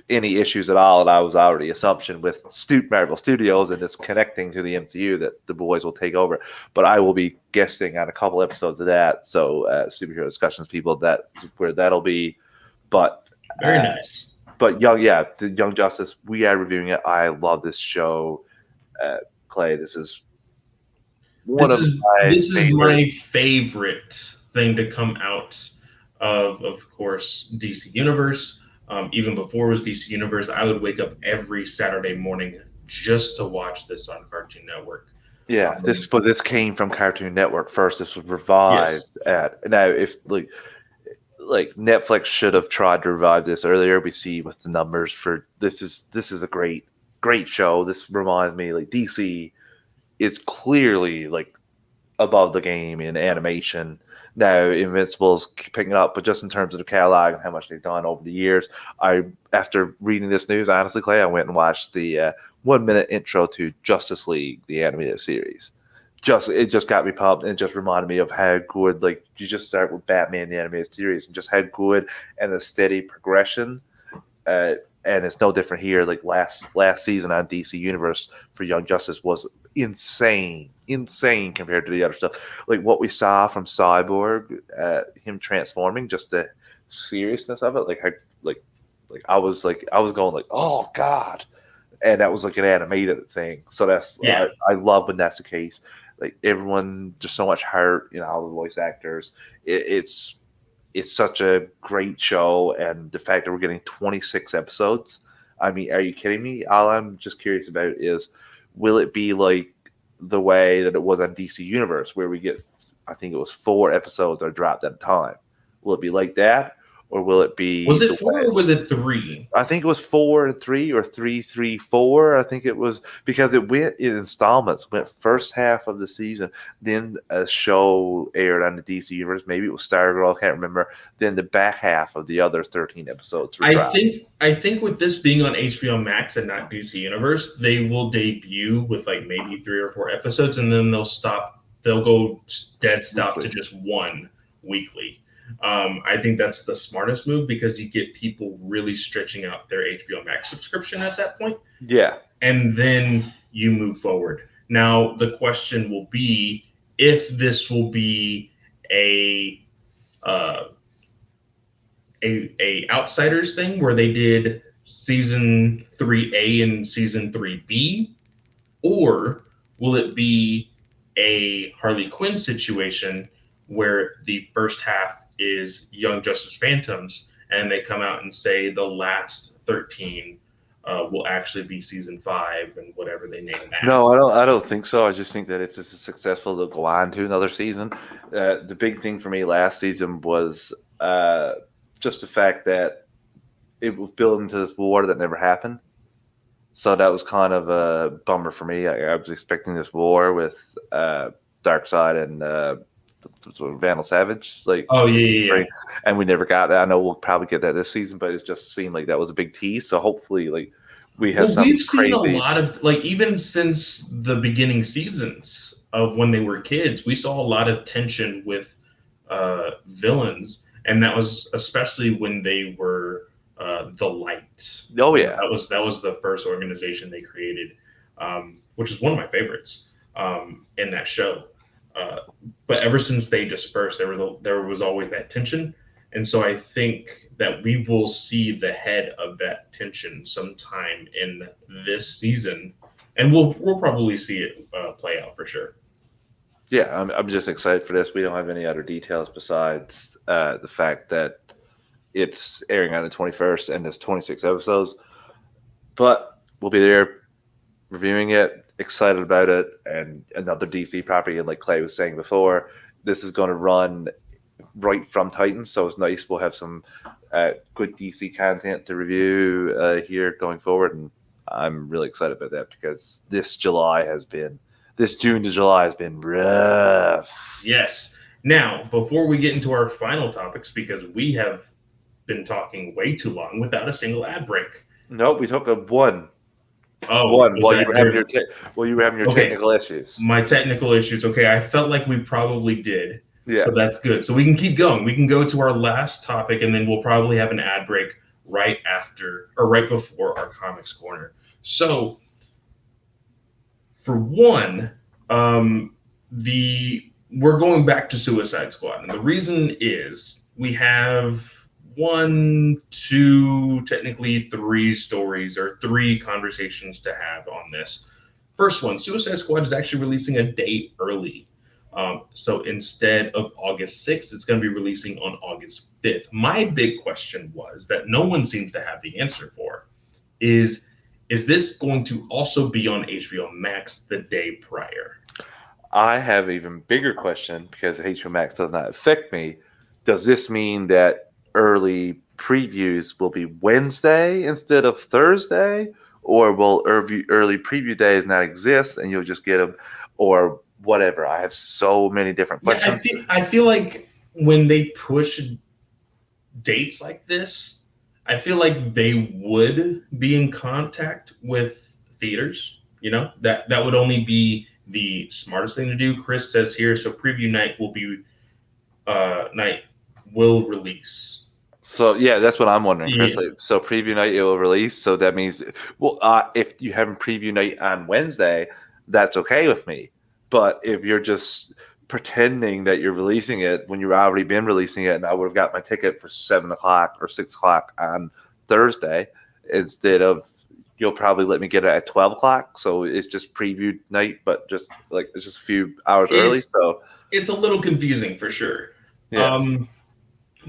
any issues at all, and I was already assumption with Marvel Studios and this connecting to the MCU that the boys will take over. But I will be guesting on a couple episodes of that, so Superhero Discussions people, that's where that'll be. But very nice. But the Young Justice, we are reviewing it. I love this show, Clay. This is my favorite thing to come out of course, DC Universe. Even before it was DC Universe, I would wake up every Saturday morning just to watch this on Cartoon Network. Yeah, this came from Cartoon Network first. This was revived now. If like Netflix should have tried to revive this earlier. We see with the numbers for this is a great great show. This reminds me, like, DC is clearly like above the game in animation. Now Invincible's picking up, but just in terms of the catalog and how much they've done over the years, after reading this news, honestly, Clay, I went and watched the 1 minute intro to Justice League, the animated series. It just got me pumped, and it just reminded me of how good, like, you just start with Batman the animated series and just how good and the steady progression. And it's no different here. Like last season on DC Universe for Young Justice was insane compared to the other stuff. Like what we saw from Cyborg, him transforming, just the seriousness of it. I was going like, oh god, and that was like an animated thing. So that's I love when that's the case. Like everyone, just so much heart, all the voice actors. It's such a great show, and the fact that we're getting 26 episodes. I mean, are you kidding me? All I'm just curious about is, will it be like the way that it was on DC Universe, where we get, I think it was 4 episodes are dropped at a time? Will it be like that? Or will it be? Was it 4 or was it 3? I think it was 4 and 3 or 3, 3, 4. I think it was because it went in installments. Went first half of the season, then a show aired on the DC Universe. Maybe it was Stargirl. I can't remember. Then the back half of the other 13 episodes. I think with this being on HBO Max and not DC Universe, they will debut with like maybe 3 or 4 episodes, and then they'll stop. They'll go dead stop to just 1 weekly. I think that's the smartest move because you get people really stretching out their HBO Max subscription at that point. Yeah. And then you move forward. Now, the question will be if this will be a Outsiders thing where they did season 3A and season 3B, or will it be a Harley Quinn situation where the first half is Young Justice Phantoms, and they come out and say the last 13 will actually be season 5 and whatever they name that. No, I don't think so. I just think that if this is successful, they'll go on to another season. The big thing for me last season was just the fact that it was building to this war that never happened. So that was kind of a bummer for me. I was expecting this war with Darkseid and Vandal Savage, and we never got that. I know we'll probably get that this season, but it just seemed like that was a big tease. So hopefully, like we have something we've crazy. Seen a lot of even since the beginning seasons of when they were kids, we saw a lot of tension with villains, and that was especially when they were the Light. Oh yeah, that was the first organization they created, which is one of my favorites in that show. But ever since they dispersed, there was always that tension, and so I think that we will see the head of that tension sometime in this season, and we'll probably see it play out for sure. Yeah, I'm just excited for this. We don't have any other details besides the fact that it's airing on the 21st and there's 26 episodes, but we'll be there reviewing it. Excited about it, and another DC property, and like Clay was saying before, this is going to run right from Titans, so it's nice. We'll have some good DC content to review here going forward, and I'm really excited about that because this June to July has been rough. Yes. Now, before we get into our final topics, because we have been talking way too long without a single ad break. Nope, we took a one. Oh, while you were having your technical issues. My technical issues. Okay, I felt like we probably did. Yeah. So that's good. So we can keep going. We can go to our last topic, and then we'll probably have an ad break right after or right before our comics corner. So, for one, we're going back to Suicide Squad, and the reason is we have 1, 2, technically 3 stories or 3 conversations to have on this. First one, Suicide Squad is actually releasing a day early. So instead of August 6th, it's going to be releasing on August 5th. My big question was that no one seems to have the answer for is this going to also be on HBO Max the day prior? I have an even bigger question because HBO Max does not affect me. Does this mean that early previews will be Wednesday instead of Thursday, or will early preview days not exist and you'll just get them, or whatever? I have so many different Yeah, questions. I feel like when they push dates like this, I feel like they would be in contact with theaters. You know, that would only be the smartest thing to do. Chris says here, so preview night will release. So yeah, that's what I'm wondering, Chris. Yeah. Like, so preview night it will release. So that means, well, if you have a preview night on Wednesday, that's okay with me. But if you're just pretending that you're releasing it when you've already been releasing it, and I would have got my ticket for 7 o'clock or 6 o'clock on Thursday instead of, you'll probably let me get it at 12 o'clock. So it's just preview night, but just like it's just a few hours early. So It's a little confusing for sure. yeah.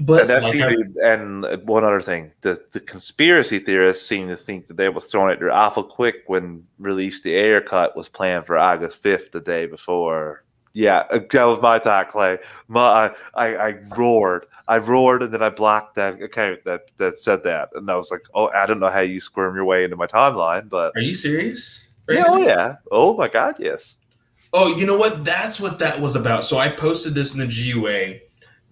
But And and one other thing, the conspiracy theorists seem to think that they was throwing it there awful quick when Release the Ayer cut was planned for August 5th, the day before. Yeah, that was my thought, Clay. I roared, and then I blocked that account that said that, and I was like, oh, I don't know how you squirm your way into my timeline, but are you serious? yeah, oh yeah, oh my God, yes. Oh, you know what? That's what that was about. So I posted this in the GUA.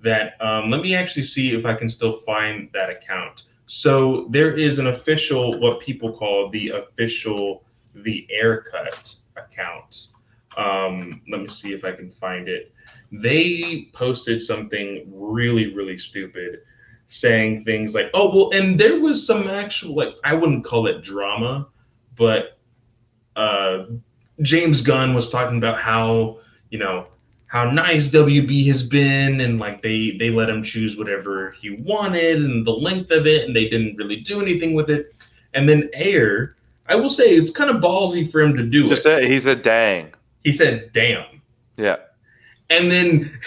That let me actually see if I can still find that account. So there is an official, what people call the official The Ayer Cut account. Let me see if I can find it. They posted something really, really stupid, saying things like, "Oh well," and there was some actual, like, I wouldn't call it drama, but James Gunn was talking about how, you know, how nice WB has been, and like they let him choose whatever he wanted and the length of it, and they didn't really do anything with it. And then Ayer, I will say it's kind of ballsy for him to do Just it. he said, "Dang." He said, "Damn." Yeah. And then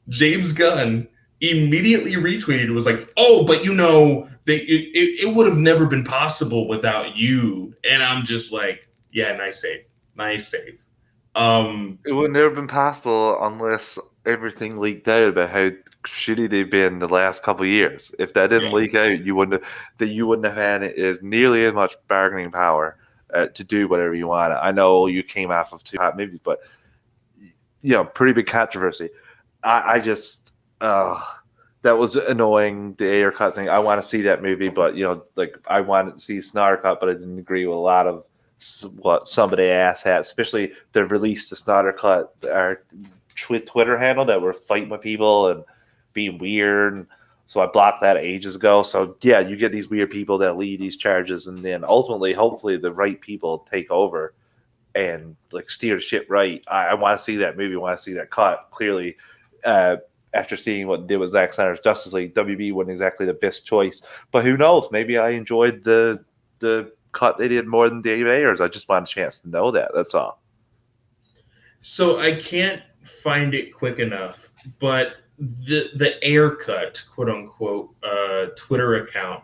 James Gunn immediately retweeted. It was like, "Oh, but you know, it would have never been possible without you." And I'm just like, "Yeah, nice save, nice save." It would never been possible unless everything leaked out about how shitty they've been the last couple of years. If that didn't leak out, you wouldn't have had nearly as much bargaining power to do whatever you want. I know you came off of 2 hot movies, but pretty big controversy. I just that was annoying, the Ayer Cut thing. I want to see that movie, but like I wanted to see Snyder Cut, but I didn't agree with a lot of what somebody ass had, especially the release the Snyder Cut, our Twitter handle, that were fighting with people and being weird. And so I blocked that ages ago. So yeah, you get these weird people that lead these charges, and then ultimately, hopefully, the right people take over and like steer the ship right. I want to see that movie. I want to see that cut. Clearly, after seeing what did with Zack Snyder's Justice League, WB wasn't exactly the best choice. But who knows? Maybe I enjoyed the cut they did more than Dave Ayers. I just want a chance to know that. That's all. So I can't find it quick enough, but the Ayer Cut, quote unquote, Twitter account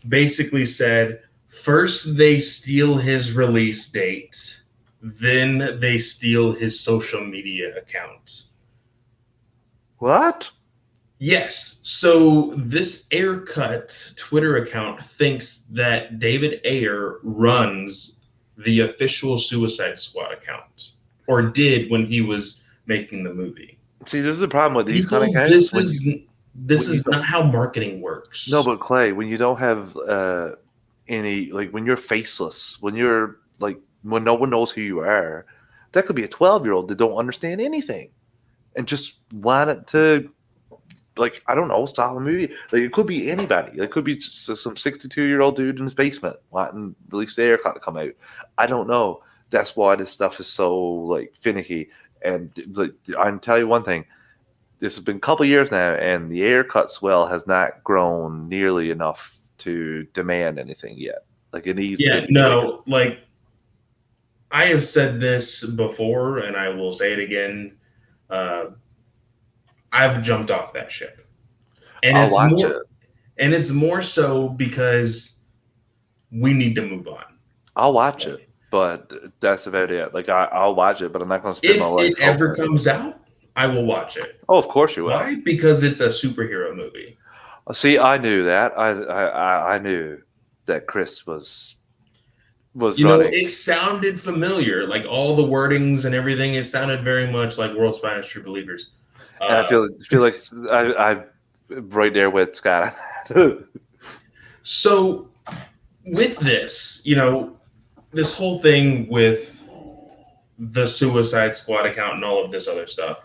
basically said, first they steal his release date, then they steal his social media account. What? Yes. So this Ayer Cut Twitter account thinks that David Ayer runs the official Suicide Squad account, or did when he was making the movie. See, this is the problem with these kind of accounts. accounts. This is not how marketing works. No, but Clay, when you don't have any, like when you're faceless, when you're like when no one knows who you are, that could be a 12-year-old that don't understand anything and just wanted to, like, I don't know, stop a movie. Like, it could be anybody. It could be just some 62-year-old dude in his basement wanting Release the Ayer Cut to come out. I don't know. That's why this stuff is so like finicky. And like, I can tell you one thing. This has been a couple years now, and the Ayer Cut swell has not grown nearly enough to demand anything yet. Like, it needs. Yeah, no, like I have said this before, and I will say it again. I've jumped off that ship, and it's more so because we need to move on. I'll watch it, but that's about it. Like, I'll watch it, but I'm not going to spend my life. If it ever comes out, I will watch it. Oh, of course you will. Why? Because it's a superhero movie. See, I knew that. I knew that Chris was You know, running. it sounded familiar, like all the wordings and everything. It sounded very much like World's Finest True Believers. And I feel like I'm right there with Scott. So with this, you know, this whole thing with the Suicide Squad account and all of this other stuff,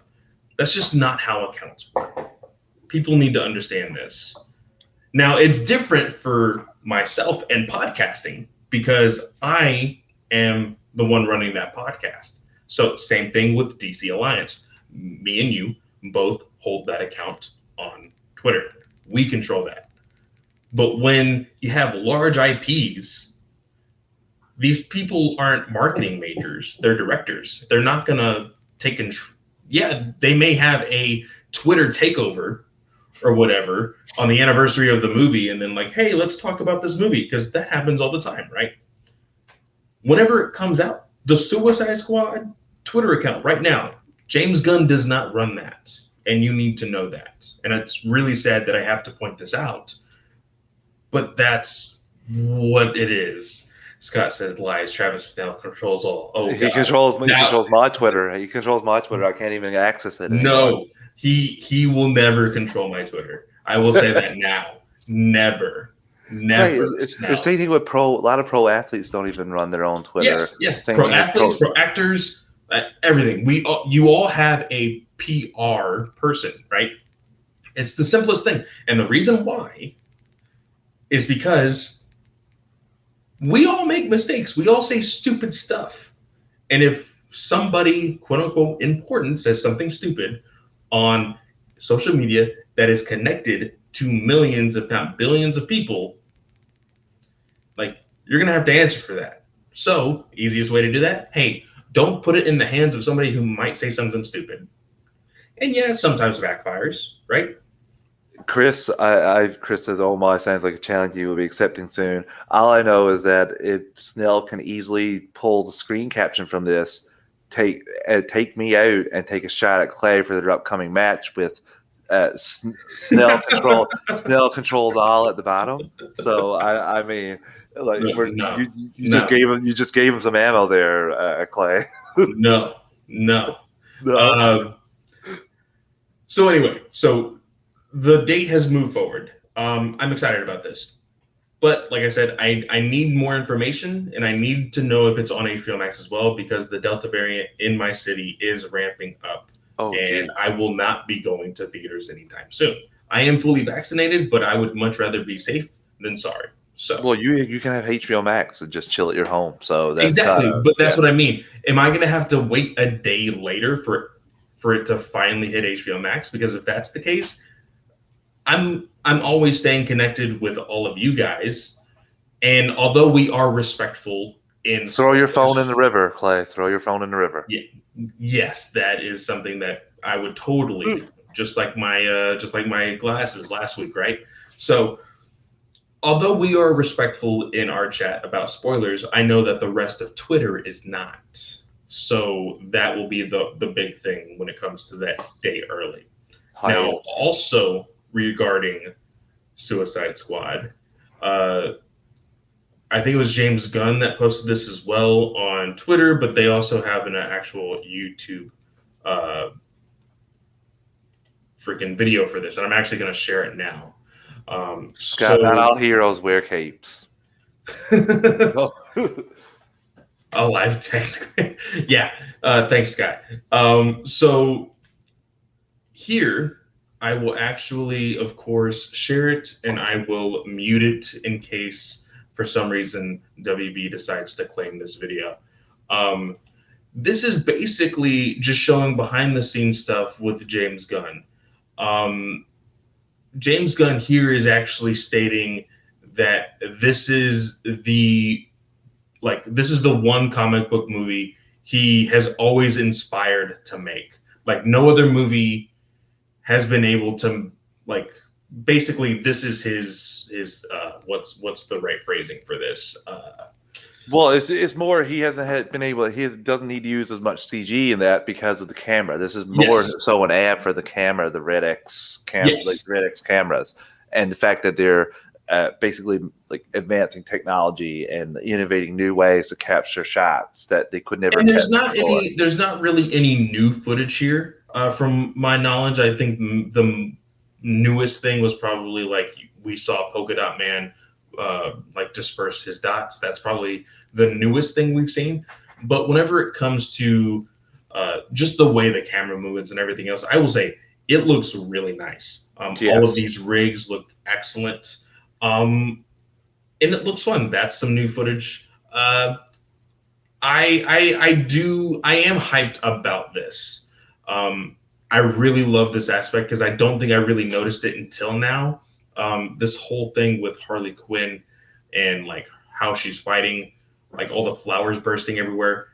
that's just not how accounts work. People need to understand this. Now, it's different for myself and podcasting because I am the one running that podcast. So same thing with DC Alliance. Me and you both hold that account on Twitter. We control that. But when you have large IPs, these people aren't marketing majors, they're directors. They're not going to take control. Yeah, they may have a Twitter takeover or whatever on the anniversary of the movie and then like, hey, let's talk about this movie, because that happens all the time, right? Whenever it comes out, the Suicide Squad Twitter account right now, James Gunn does not run that, and you need to know that. And it's really sad that I have to point this out, but that's what it is. Scott says lies. Travis Snell controls all. Oh, He God. controls my Twitter. He controls my Twitter. I can't even access it anymore. No, he will never control my Twitter. I will say that now. Never. Hey, it's the same thing with a lot of pro athletes don't even run their own Twitter. Yes. Same Pro thing with athletes, pro actors, everything. You all have a PR person, right? It's the simplest thing. And the reason why is because we all make mistakes. We all say stupid stuff. And if somebody, quote unquote, important says something stupid on social media that is connected to millions, if not billions of people, like, you're going to have to answer for that. So, easiest way to do that, hey, don't put it in the hands of somebody who might say something stupid. And yeah, sometimes it backfires, right? Chris, Chris says, "Oh my, sounds like a challenge you will be accepting soon." All I know is that if Snell can easily pull the screen caption from this, take me out and take a shot at Clay for their upcoming match with Snell controls all at the bottom. So I mean, like you just gave him some ammo there, Clay. No. So anyway, the date has moved forward. I'm excited about this. But like I said, I need more information, and I need to know if it's on HBO Max as well, because the Delta variant in my city is ramping up. I will not be going to theaters anytime soon. I am fully vaccinated, but I would much rather be safe than sorry. So, well, you can have HBO Max and just chill at your home. So that's exactly, but that's what I mean. Am I going to have to wait a day later for it to finally hit HBO Max? Because if that's the case, I'm always staying connected with all of you guys, and although we are respectful in throw your phone in the river, Clay. Throw your phone in the river. Yeah, yes, that is something that I would totally do. Just like my glasses last week, right? So, although we are respectful in our chat about spoilers, I know that the rest of Twitter is not. So that will be the big thing when it comes to that day early. Now, also regarding Suicide Squad, I think it was James Gunn that posted this as well on Twitter, but they also have an actual YouTube freaking video for this, and I'm actually going to share it now. Scott, not all heroes wear capes. A live text. Yeah, thanks, Scott. So here, I will actually, of course, share it, and I will mute it in case, for some reason, WB decides to claim this video. This is basically just showing behind-the-scenes stuff with James Gunn. James Gunn here is actually stating that this is the one comic book movie he has always inspired to make. Like, no other movie has been able to, like, basically this is his what's the right phrasing for this? Well, it's more he hasn't been able. He doesn't need to use as much CG in that because of the camera. This is more so an ad for the camera, the Red X camera, like Red X cameras, and the fact that they're basically like advancing technology and innovating new ways to capture shots that they could never And catch before. there's not really any new footage here, from my knowledge. I think the newest thing was probably like we saw Polka Dot Man like disperse his dots. That's probably the newest thing we've seen. But whenever it comes to just the way the camera movements and everything else, I will say it looks really nice. All of Yes. these rigs look excellent, and it looks fun. That's some new footage. I am hyped about this. I really love this aspect because I don't think I really noticed it until now. This whole thing with Harley Quinn and like how she's fighting, like all the flowers bursting everywhere.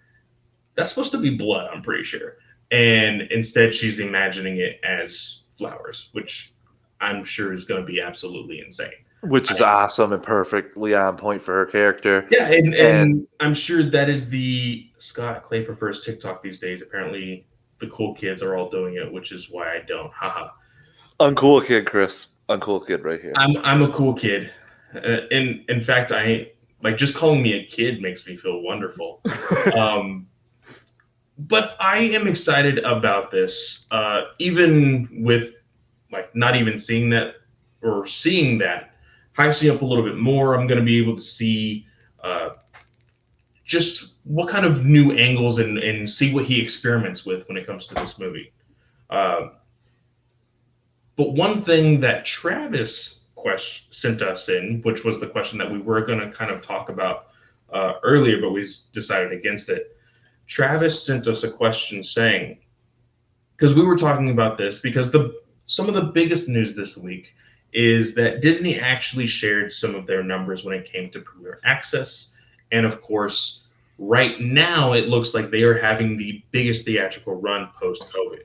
That's supposed to be blood, I'm pretty sure. And instead, she's imagining it as flowers, which I'm sure is going to be absolutely insane. Which is awesome and perfectly on point for her character. Yeah, and I'm sure that is the Scott Clay prefers TikTok these days. Apparently, the cool kids are all doing it, which is why I don't. Haha. Uncool kid, Chris. Uncool kid right here. I'm a cool kid. In fact, I like just calling me a kid makes me feel wonderful. But I am excited about this, even with like not even seeing that or seeing that hypes me up a little bit more. I'm going to be able to see just what kind of new angles and see what he experiments with when it comes to this movie. But one thing that Travis sent us in, which was the question that we were going to kind of talk about earlier, but we decided against it. Travis sent us a question saying, because we were talking about this, because some of the biggest news this week is that Disney actually shared some of their numbers when it came to Premiere Access. And of course, right now it looks like they are having the biggest theatrical run post-COVID.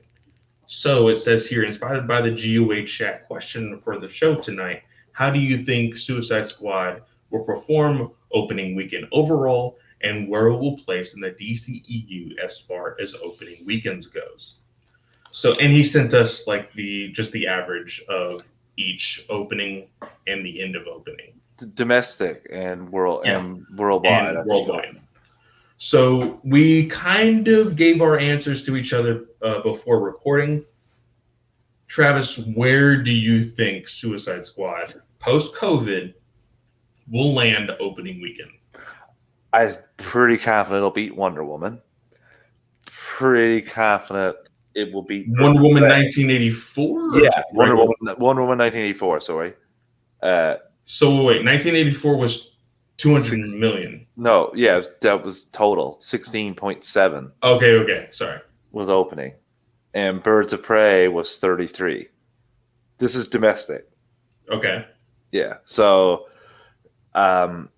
So it says here, inspired by the GOA chat question for the show tonight, how do you think Suicide Squad will perform opening weekend overall, and where it will place in the DCEU as far as opening weekends goes? So, and he sent us like the average of each opening and the end of opening, domestic and worldwide. And worldwide. So we kind of gave our answers to each other before recording. Travis, where do you think Suicide Squad post-COVID will land opening weekend? I'm pretty confident it'll beat Wonder Woman. Pretty confident it will beat Wonder Woman 1984? Yeah, Wonder Woman 1984, sorry. So wait, 1984 was 200 million. No, yeah, that was total. 16.7. Okay, sorry. Was opening. And Birds of Prey was 33. This is domestic. Okay. Yeah. So I'm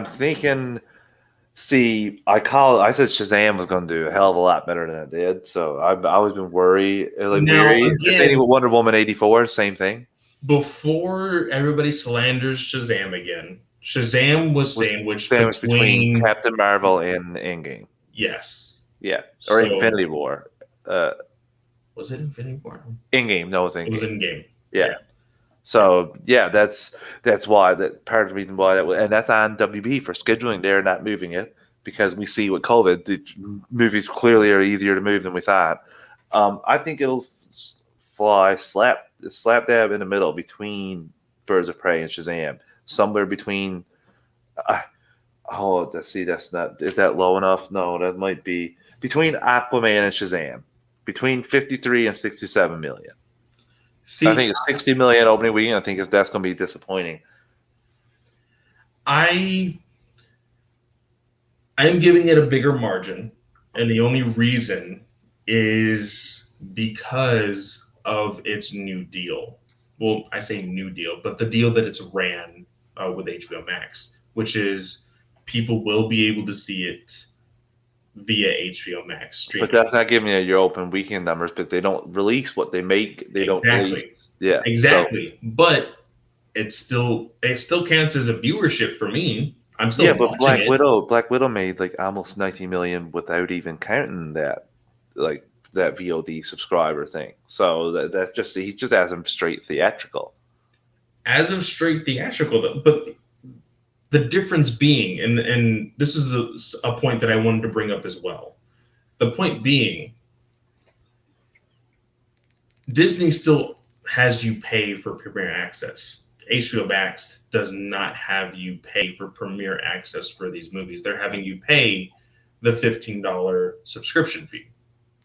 thinking, I said Shazam was going to do a hell of a lot better than it did. So I've always been worried. Same with Wonder Woman 84, same thing. Before everybody slanders Shazam again, Shazam was sandwiched between Captain Marvel and Endgame. Yes. Yeah. Or Infinity War. Was it Infinity War? Endgame. No, it was Endgame. It was Endgame. Yeah. So yeah, that's why part of the reason why and that's on WB for scheduling. They're not moving it because we see with COVID, the movies clearly are easier to move than we thought. I think it'll fly slap dab in the middle between Birds of Prey and Shazam, somewhere between. That's not. Is that low enough? No, that might be between Aquaman and Shazam, between 53 and 67 million. See, I think it's 60 million opening weekend. I think that's going to be disappointing. I am giving it a bigger margin, and the only reason is because of its new deal. Well, I say new deal, but the deal that it's ran with HBO Max, which is people will be able to see it via HBO Max streaming. But that's not giving you your open weekend numbers, but they don't release what they make. They don't release. Yeah, exactly. So, but it still counts as a viewership for me. I'm still but Black Widow made like almost 19 million without even counting that VOD subscriber thing. So that's just he just has them straight theatrical. as of straight theatrical, but the difference being, and this is a point that I wanted to bring up as well. The point being, Disney still has you pay for Premier Access. HBO Max does not have you pay for Premier Access for these movies. They're having you pay the $15 subscription fee.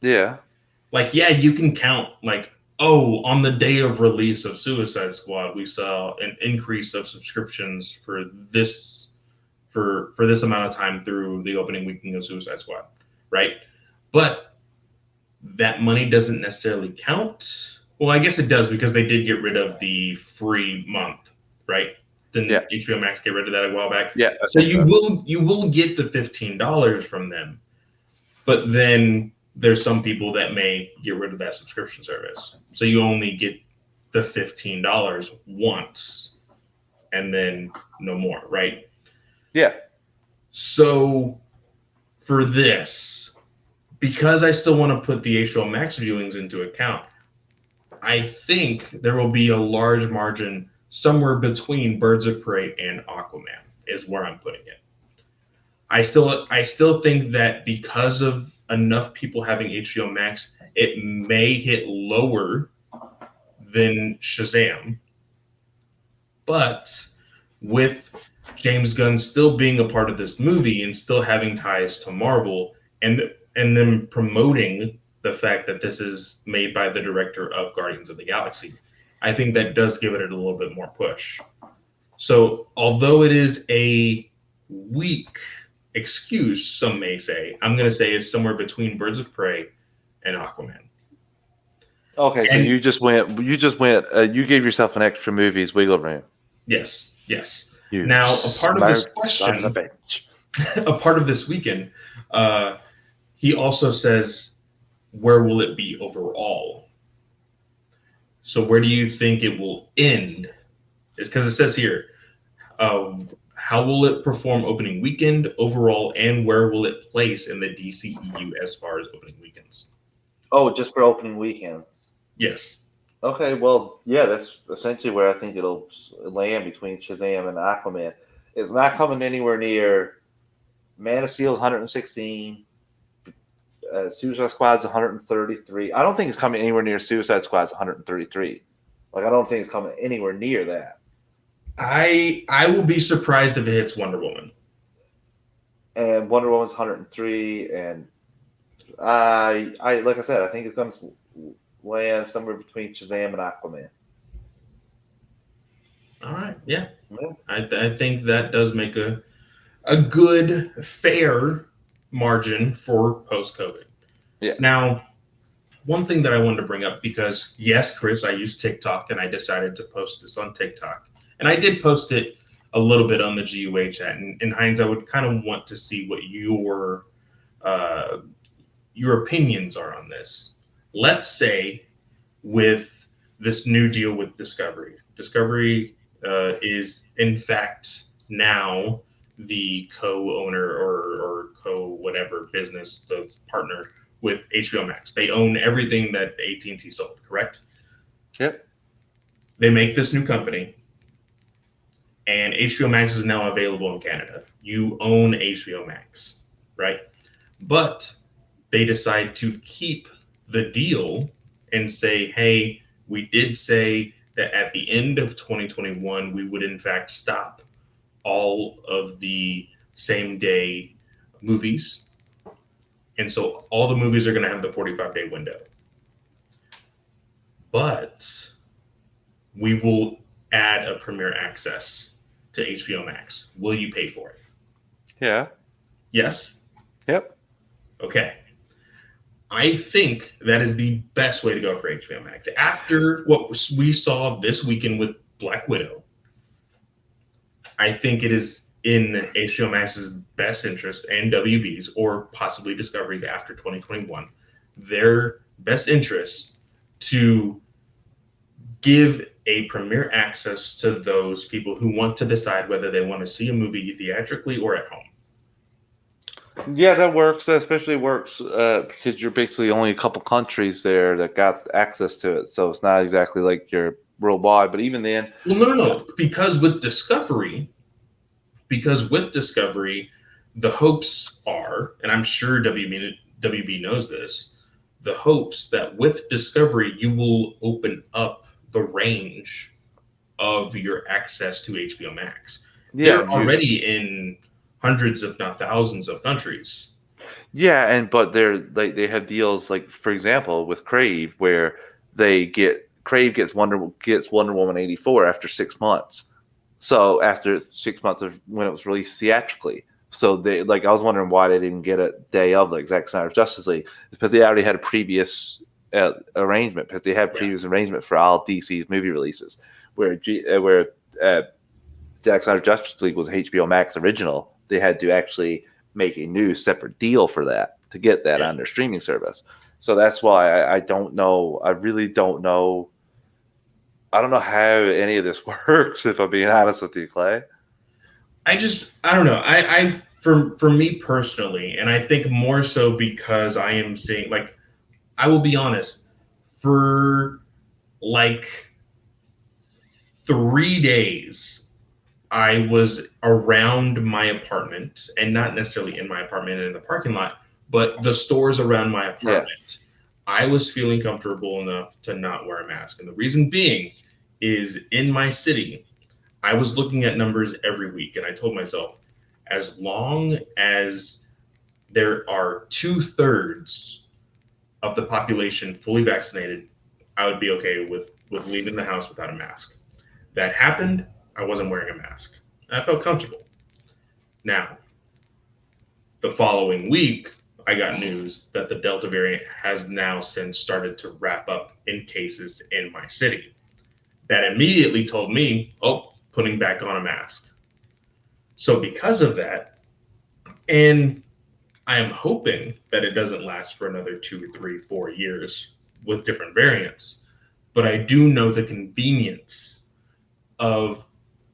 Yeah. Like, yeah, you can count like, oh, on the day of release of Suicide Squad, we saw an increase of subscriptions for this amount of time through the opening weekend of Suicide Squad, right? But that money doesn't necessarily count. Well, I guess it does because they did get rid of the free month, right? Didn't Yeah. HBO Max get rid of that a while back? Yeah. So you will get the $15 from them, but then there's some people that may get rid of that subscription service. So you only get the $15 once and then no more, right? Yeah. So for this, because I still want to put the HBO Max viewings into account, I think there will be a large margin somewhere between Birds of Prey and Aquaman is where I'm putting it. I still think that because of enough people having HBO Max, it may hit lower than Shazam. But with James Gunn still being a part of this movie and still having ties to Marvel and then promoting the fact that this is made by the director of Guardians of the Galaxy, I think that does give it a little bit more push. So although it is a weak excuse, some may say, I'm going to say it's somewhere between Birds of Prey and Aquaman. Okay, so you gave yourself an extra movie's wiggle room. Yes. You now, a part of this question, a part of this weekend, he also says, where will it be overall? So where do you think it will end? It's because it says here, how will it perform opening weekend overall, and where will it place in the DCEU as far as opening weekends? Oh, just for opening weekends. Yes. Okay, well, yeah, that's essentially where I think it'll land between Shazam and Aquaman. It's not coming anywhere near Man of Steel's 116. Suicide Squad's 133. I don't think it's coming anywhere near Suicide Squad's 133. Like, I don't think it's coming anywhere near that. I will be surprised if it hits Wonder Woman. And Wonder Woman's 103, and I like I said, I think it's going to land somewhere between Shazam and Aquaman. All right, yeah. I think that does make a good, fair margin for post-COVID. Yeah. Now, one thing that I wanted to bring up, because yes, Chris, I use TikTok and I decided to post this on TikTok. And I did post it a little bit on the GUA chat. And in Hines, I would kind of want to see what your opinions are on this. Let's say with this new deal with Discovery is in fact now the co-owner or co-whatever business, the partner with HBO Max. They own everything that AT&T sold, correct? Yep. They make this new company, and HBO Max is now available in Canada. You own HBO Max, right? But they decide to keep the deal and say, hey, we did say that at the end of 2021, we would in fact stop all of the same day movies. And so all the movies are going to have the 45-day window. But we will add a Premier Access to HBO Max. Will you pay for it? Yeah. Yes? Yep. Okay. I think that is the best way to go for HBO Max. After what we saw this weekend with Black Widow, I think it is in HBO Max's best interest, and WB's, or possibly Discovery's after 2021, their best interest to give a Premier Access to those people who want to decide whether they want to see a movie theatrically or at home. Yeah, that works. That especially works because you're basically only a couple countries there that got access to it. So it's not exactly like you're worldwide. But even then, Well, no. Because with Discovery, the hopes are, and I'm sure WB knows this, the hopes that with Discovery you will open up the range of your access to HBO Max. yeah, They're already in hundreds, if not thousands, of countries. yeah, but they have deals like, for example, with Crave, where Crave gets Wonder Woman 84 after 6 months. So after 6 months of when it was released theatrically. So they I was wondering why they didn't get it day of like Zack Snyder's Justice League, because they already had a previous arrangement, because they had previous arrangement for all DC's movie releases, where Zack Snyder's Justice League was HBO Max original. They had to actually make a new separate deal for that to get that on their streaming service. So that's why I don't know. I really don't know. I don't know how any of this works, if I'm being honest with you, Clay. I don't know. For me personally, and I think more so because I am seeing, like, I will be honest, for like 3 days, I was around my apartment, and not necessarily in my apartment and in the parking lot, but the stores around my apartment. Yeah. I was feeling comfortable enough to not wear a mask. And the reason being is, in my city, I was looking at numbers every week, and I told myself, as long as there are 2/3 of the population fully vaccinated, I would be okay with leaving the house without a mask. That happened. I wasn't wearing a mask. I felt comfortable. Now, the following week, I got news that the Delta variant has now since started to wrap up in cases in my city. That immediately told me, putting back on a mask. So because of that, and I am hoping that it doesn't last for another 2, 3, 4 years with different variants, but I do know the convenience of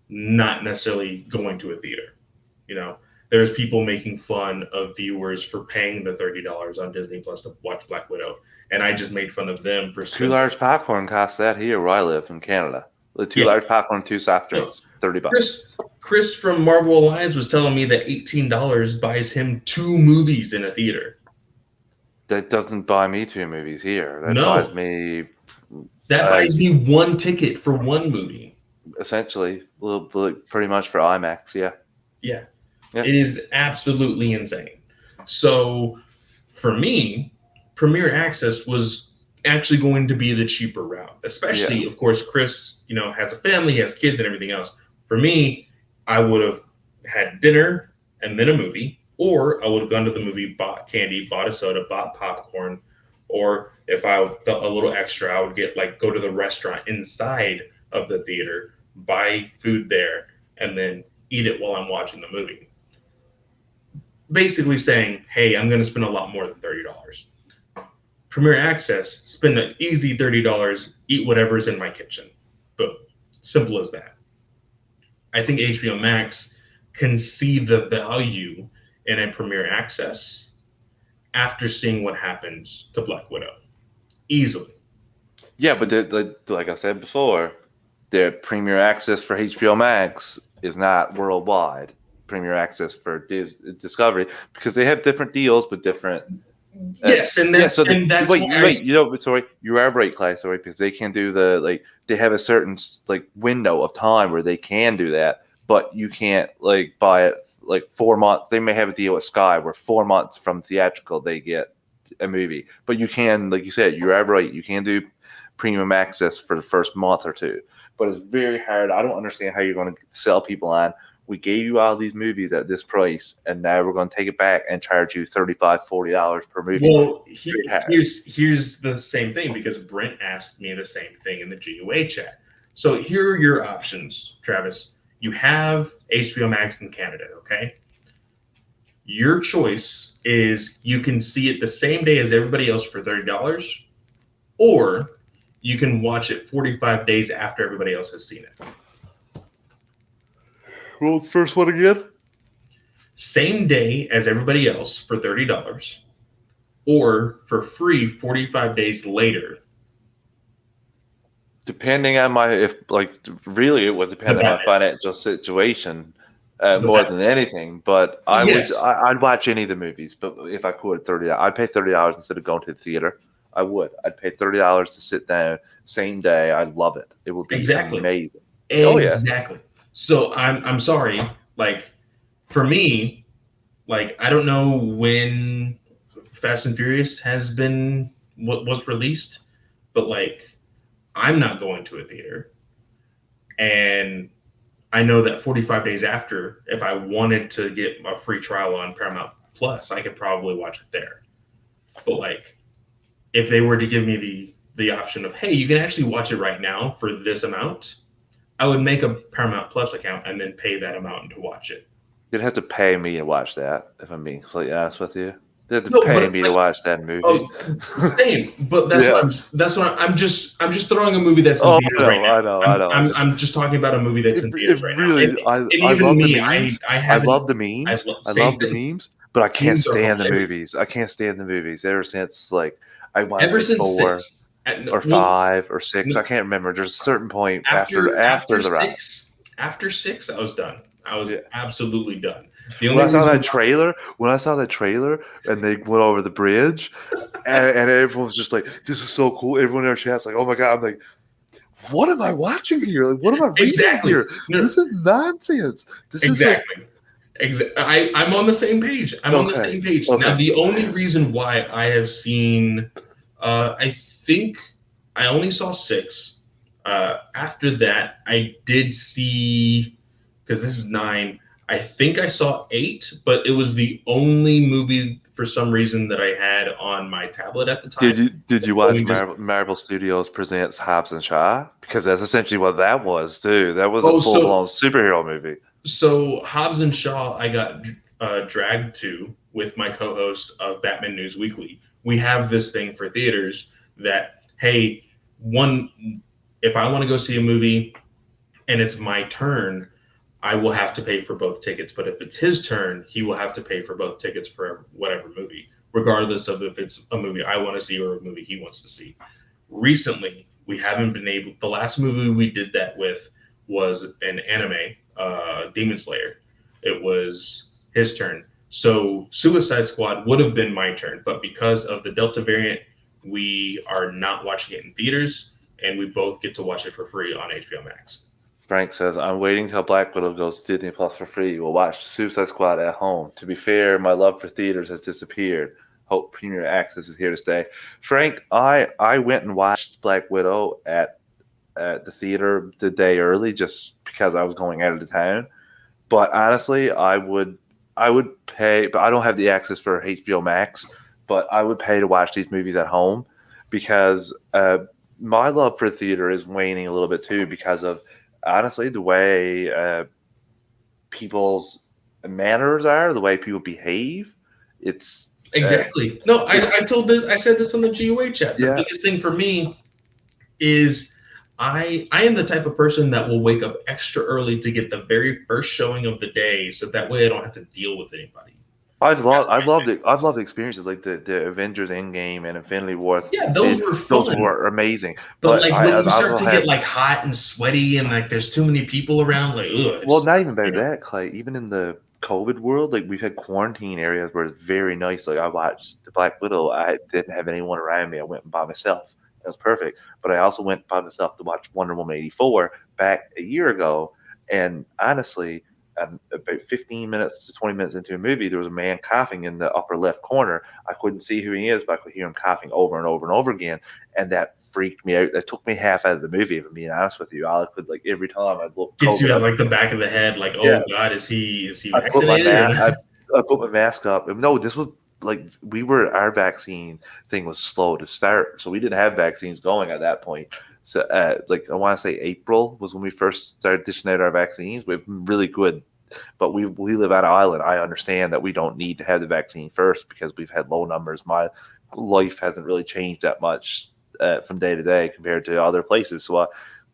not necessarily going to a theater. You know, there's people making fun of viewers for paying the $30 on Disney Plus to watch Black Widow, and I just made fun of them for 2 large popcorn costs that here where I live in Canada. The 2 large popcorn, 2 soft drinks, $30. Chris from Marvel Alliance was telling me that $18 buys him 2 movies in a theater. That doesn't buy me 2 movies here. That buys me. That buys me 1 ticket for 1 movie. Essentially, pretty much for IMAX, yeah. Yeah. It is absolutely insane. So for me, Premier Access was actually going to be the cheaper route, especially, of course, Chris, has a family, he has kids and everything else. For me, I would have had dinner and then a movie, or I would have gone to the movie, bought candy, bought a soda, bought popcorn, or if I felt a little extra, I would go to the restaurant inside of the theater, buy food there, and then eat it while I'm watching the movie. Basically saying, hey, I'm going to spend a lot more than $30. Premier Access, spend an easy $30, eat whatever's in my kitchen. Boom. Simple as that. I think HBO Max can see the value in a Premier Access after seeing what happens to Black Widow. Easily. Yeah, but like I said before, their Premier Access for HBO Max is not worldwide. Premier Access for Discovery, because they have different deals with different. Yes, and that's sorry, you are right, Clay. Sorry, because they can do they have a certain window of time where they can do that, but you can't buy it 4 months. They may have a deal with Sky where 4 months from theatrical they get a movie, but you can, like you said, you are right. You can do premium access for the first month or 2, but it's very hard. I don't understand how you're going to sell people on. We gave you all these movies at this price, and now we're going to take it back and charge you $35, $40 per movie. Well, here's the same thing, because Brent asked me the same thing in the GUA chat. So here are your options, Travis. You have HBO Max in Canada, okay? Your choice is you can see it the same day as everybody else for $30, or you can watch it 45 days after everybody else has seen it. What was the first one again? Same day as everybody else for $30, or for free 45 days later. Depending on really, it would The depend on my Batman. financial situation The more Batman. than anything. But Yes, I'd watch any of the movies. But if I could, I'd pay $30 instead of going to the theater. I would. I'd pay $30 to sit down same day. I love it. It would be exactly. amazing. Oh yeah. Exactly. So I'm sorry. Like for me, like I don't know when Fast and Furious has been what was released, but like I'm not going to a theater, and I know that 45 days after, if I wanted to get a free trial on Paramount Plus, I could probably watch it there. But like if they were to give me the option of, hey, you can actually watch it right now for this amount, I would make a Paramount Plus account and then pay that amount to watch it. You'd have to pay me to watch that, if I'm being completely honest with you. They'd have to No, pay but me to like, watch that movie. oh, same. But Yeah. that's what I'm just throwing a movie that's in Oh, theaters right now. I know. I'm just talking about a movie that's in It theaters right now. really, And I even love the me, memes. I I haven't. love the memes. I Same love the thing. memes, but I can't Memes are stand the hilarious. movies. I can't stand the movies ever since I want Ever to say since 4 six, or well, 5 or 6. I can't remember. There's a certain point after the ride. after six, I was done. I was Yeah. absolutely done. The When only I saw reason that trailer, and they went over the bridge, and everyone was just like, "This is so cool." Everyone in our chat's like, "Oh my god!" I'm like, "What am I watching here? Like, what am I reading exactly here? no, This is nonsense. This is like." exactly. I'm on the same page. I'm on the Okay. same page. Okay. Now, the only reason why I have seen, I think I only saw six. After that, I did see, because this is nine, I think I saw eight, but it was the only movie for some reason that I had on my tablet at the time. Did you watch Going to- Marvel Studios presents Hobbs and Shaw? Because that's essentially what that was too. That was Oh, a full blown superhero movie. So Hobbs and Shaw, I got dragged to with my co-host of Batman News Weekly. We have this thing for theaters that, hey, if I want to go see a movie and it's my turn, I will have to pay for both tickets. But if it's his turn, he will have to pay for both tickets for whatever movie, regardless of if it's a movie I want to see or a movie he wants to see. Recently, we haven't been able. The last movie we did that with was an anime, Demon Slayer. It was his turn. So Suicide Squad would have been my turn, but because of the Delta variant, we are not watching it in theaters, and we both get to watch it for free on HBO Max. Frank says, "I'm waiting till Black Widow goes to Disney Plus for free. We'll watch Suicide Squad at home. To be fair, my love for theaters has disappeared. Hope Premier Access is here to stay." Frank, I went and watched Black Widow at the theater the day early just because I was going out of the town. But honestly, I would pay, but I don't have the access for HBO Max. But I would pay to watch these movies at home because my love for theater is waning a little bit too because of honestly the way people's manners are, the way people behave. It's exactly no. I said this on the GUA chat. The biggest thing for me is I am the type of person that will wake up extra early to get the very first showing of the day, so that way I don't have to deal with anybody. I love the experiences like the Avengers Endgame and Infinity War. Yeah, those were fun. Those were amazing. But like when you start to get like hot and sweaty and like there's too many people around, like ugh. Well, not even about that, Clay. Even in the COVID world, like we've had quarantine areas where it's very nice. Like I watched the Black Widow. I didn't have anyone around me. I went by myself. It was perfect. But I also went by myself to watch Wonder Woman 84 back a year ago. And honestly, about 15 minutes to 20 minutes into a movie, there was a man coughing in the upper left corner. I couldn't see who he is, but I could hear him coughing over and over and over again. And that freaked me out. That took me half out of the movie, if I'm being honest with you. I could, like, every time I'd look. Gets you at, like, the back of the head, like, oh, God, is he vaccinated? I put my mask up. No, this was, like, our vaccine thing was slow to start, so we didn't have vaccines going at that point. So, like, I want to say April was when we first started dishing out our vaccines. We've been really good, but we live on an island. I understand that we don't need to have the vaccine first because we've had low numbers. My life hasn't really changed that much from day to day compared to other places. So I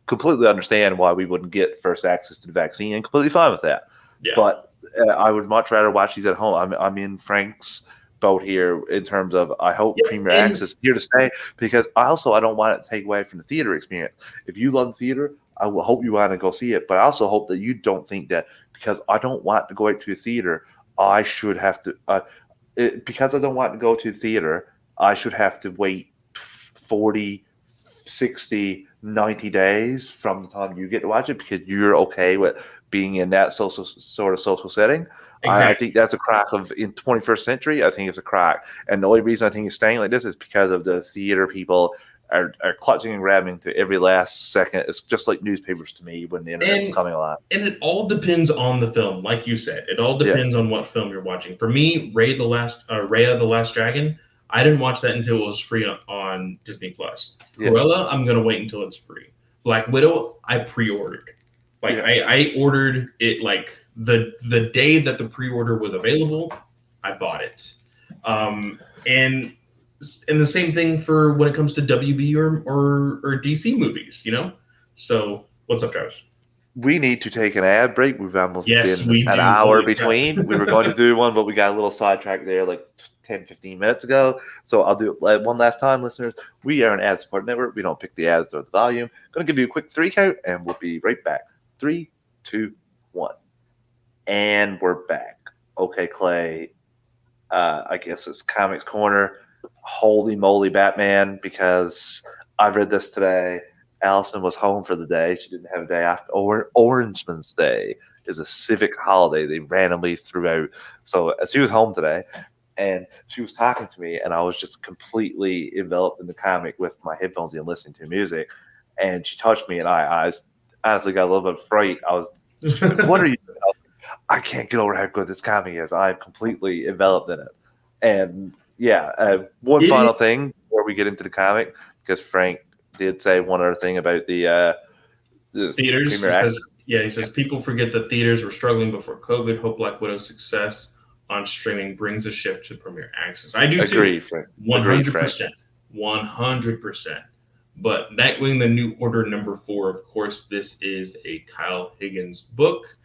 completely understand why we wouldn't get first access to the vaccine and completely fine with that. Yeah. But I would much rather watch these at home. I'm in Frank's boat here in terms of I hope Yeah, Premier and Access is here to stay, because I don't want it to take away from the theater experience. If you love theater, I will hope you want to go see it, but I also hope that you don't think that because I don't want to go out to a theater, I should have to because I don't want to go to theater, I should have to wait 40, 60, 90 days from the time you get to watch it because you're okay with being in that social setting. I exactly. think that's a crack of in 21st century. I think it's a crack, and the only reason I think it's staying like this is because of the theater people are clutching and grabbing to every last second. It's just like newspapers to me when the internet was And coming along. and it all depends on the film, like you said. It all Yeah, depends on what film you're watching. For me, Raya the Last Dragon, I didn't watch that until it was free on Disney Plus. yeah, Cruella, I'm gonna wait until it's free. Black Widow, I pre-ordered. Like yeah. I ordered it like the day that the pre-order was available, I bought it. And the same thing for when it comes to WB or DC movies, you know. So what's up, Travis? We need to take an ad break. We've almost Yes, been we an do. hour Holy crap. between. We were going to do one, but we got a little sidetracked there like 10, 15 minutes ago. So I'll do it one last time, listeners. We are an ad support network. We don't pick the ads or the volume. Going to give you a quick 3 count, and we'll be right back. 3, 2, 1. And we're back. Okay, Clay. I guess it's Comics Corner. Holy moly, Batman, because I read this today. Allison was home for the day. She didn't have a day after. Orangeman's Day is a civic holiday they randomly threw out. So she was home today, and she was talking to me, and I was just completely enveloped in the comic with my headphones in, listening to music. And she touched me, and I honestly got a little bit of fright. I was, what are you doing? I can't get over how good this comic is. I'm completely enveloped in it. And yeah, one It final is- thing before we get into the comic, because Frank did say one other thing about the Theaters. Premier Access. He says people forget that theaters were struggling before COVID. Hope Black Widow's success on streaming brings a shift to Premier Access. I do too. Agreed, Frank. Agreed, Frank. 100%. 100%. But Nightwing, the New Order #4, of course, this is a Kyle Higgins book.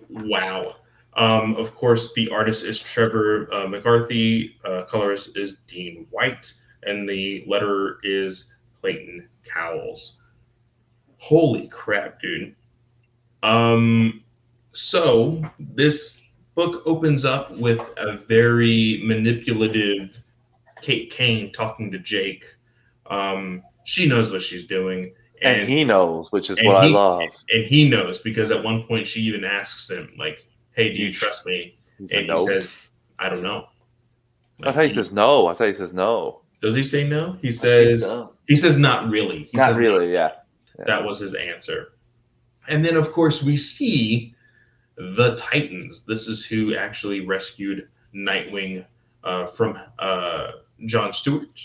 Wow. Of course, the artist is Trevor McCarthy, colorist is Dean White, and the letterer is Clayton Cowles. Holy crap, dude. So this book opens up with a very manipulative Kate Kane talking to Jake. She knows what she's doing. And he knows, which is and what I he- love. And he knows because at one point she even asks him, like, hey, do you trust me? He's And like, he no. says, I don't know. I thought he says no. I thought he says no. Does he say no? He I think says so. he says not really. He Not says really, yeah. That was his answer. And then of course we see the Titans. This is who actually rescued Nightwing from John Stewart.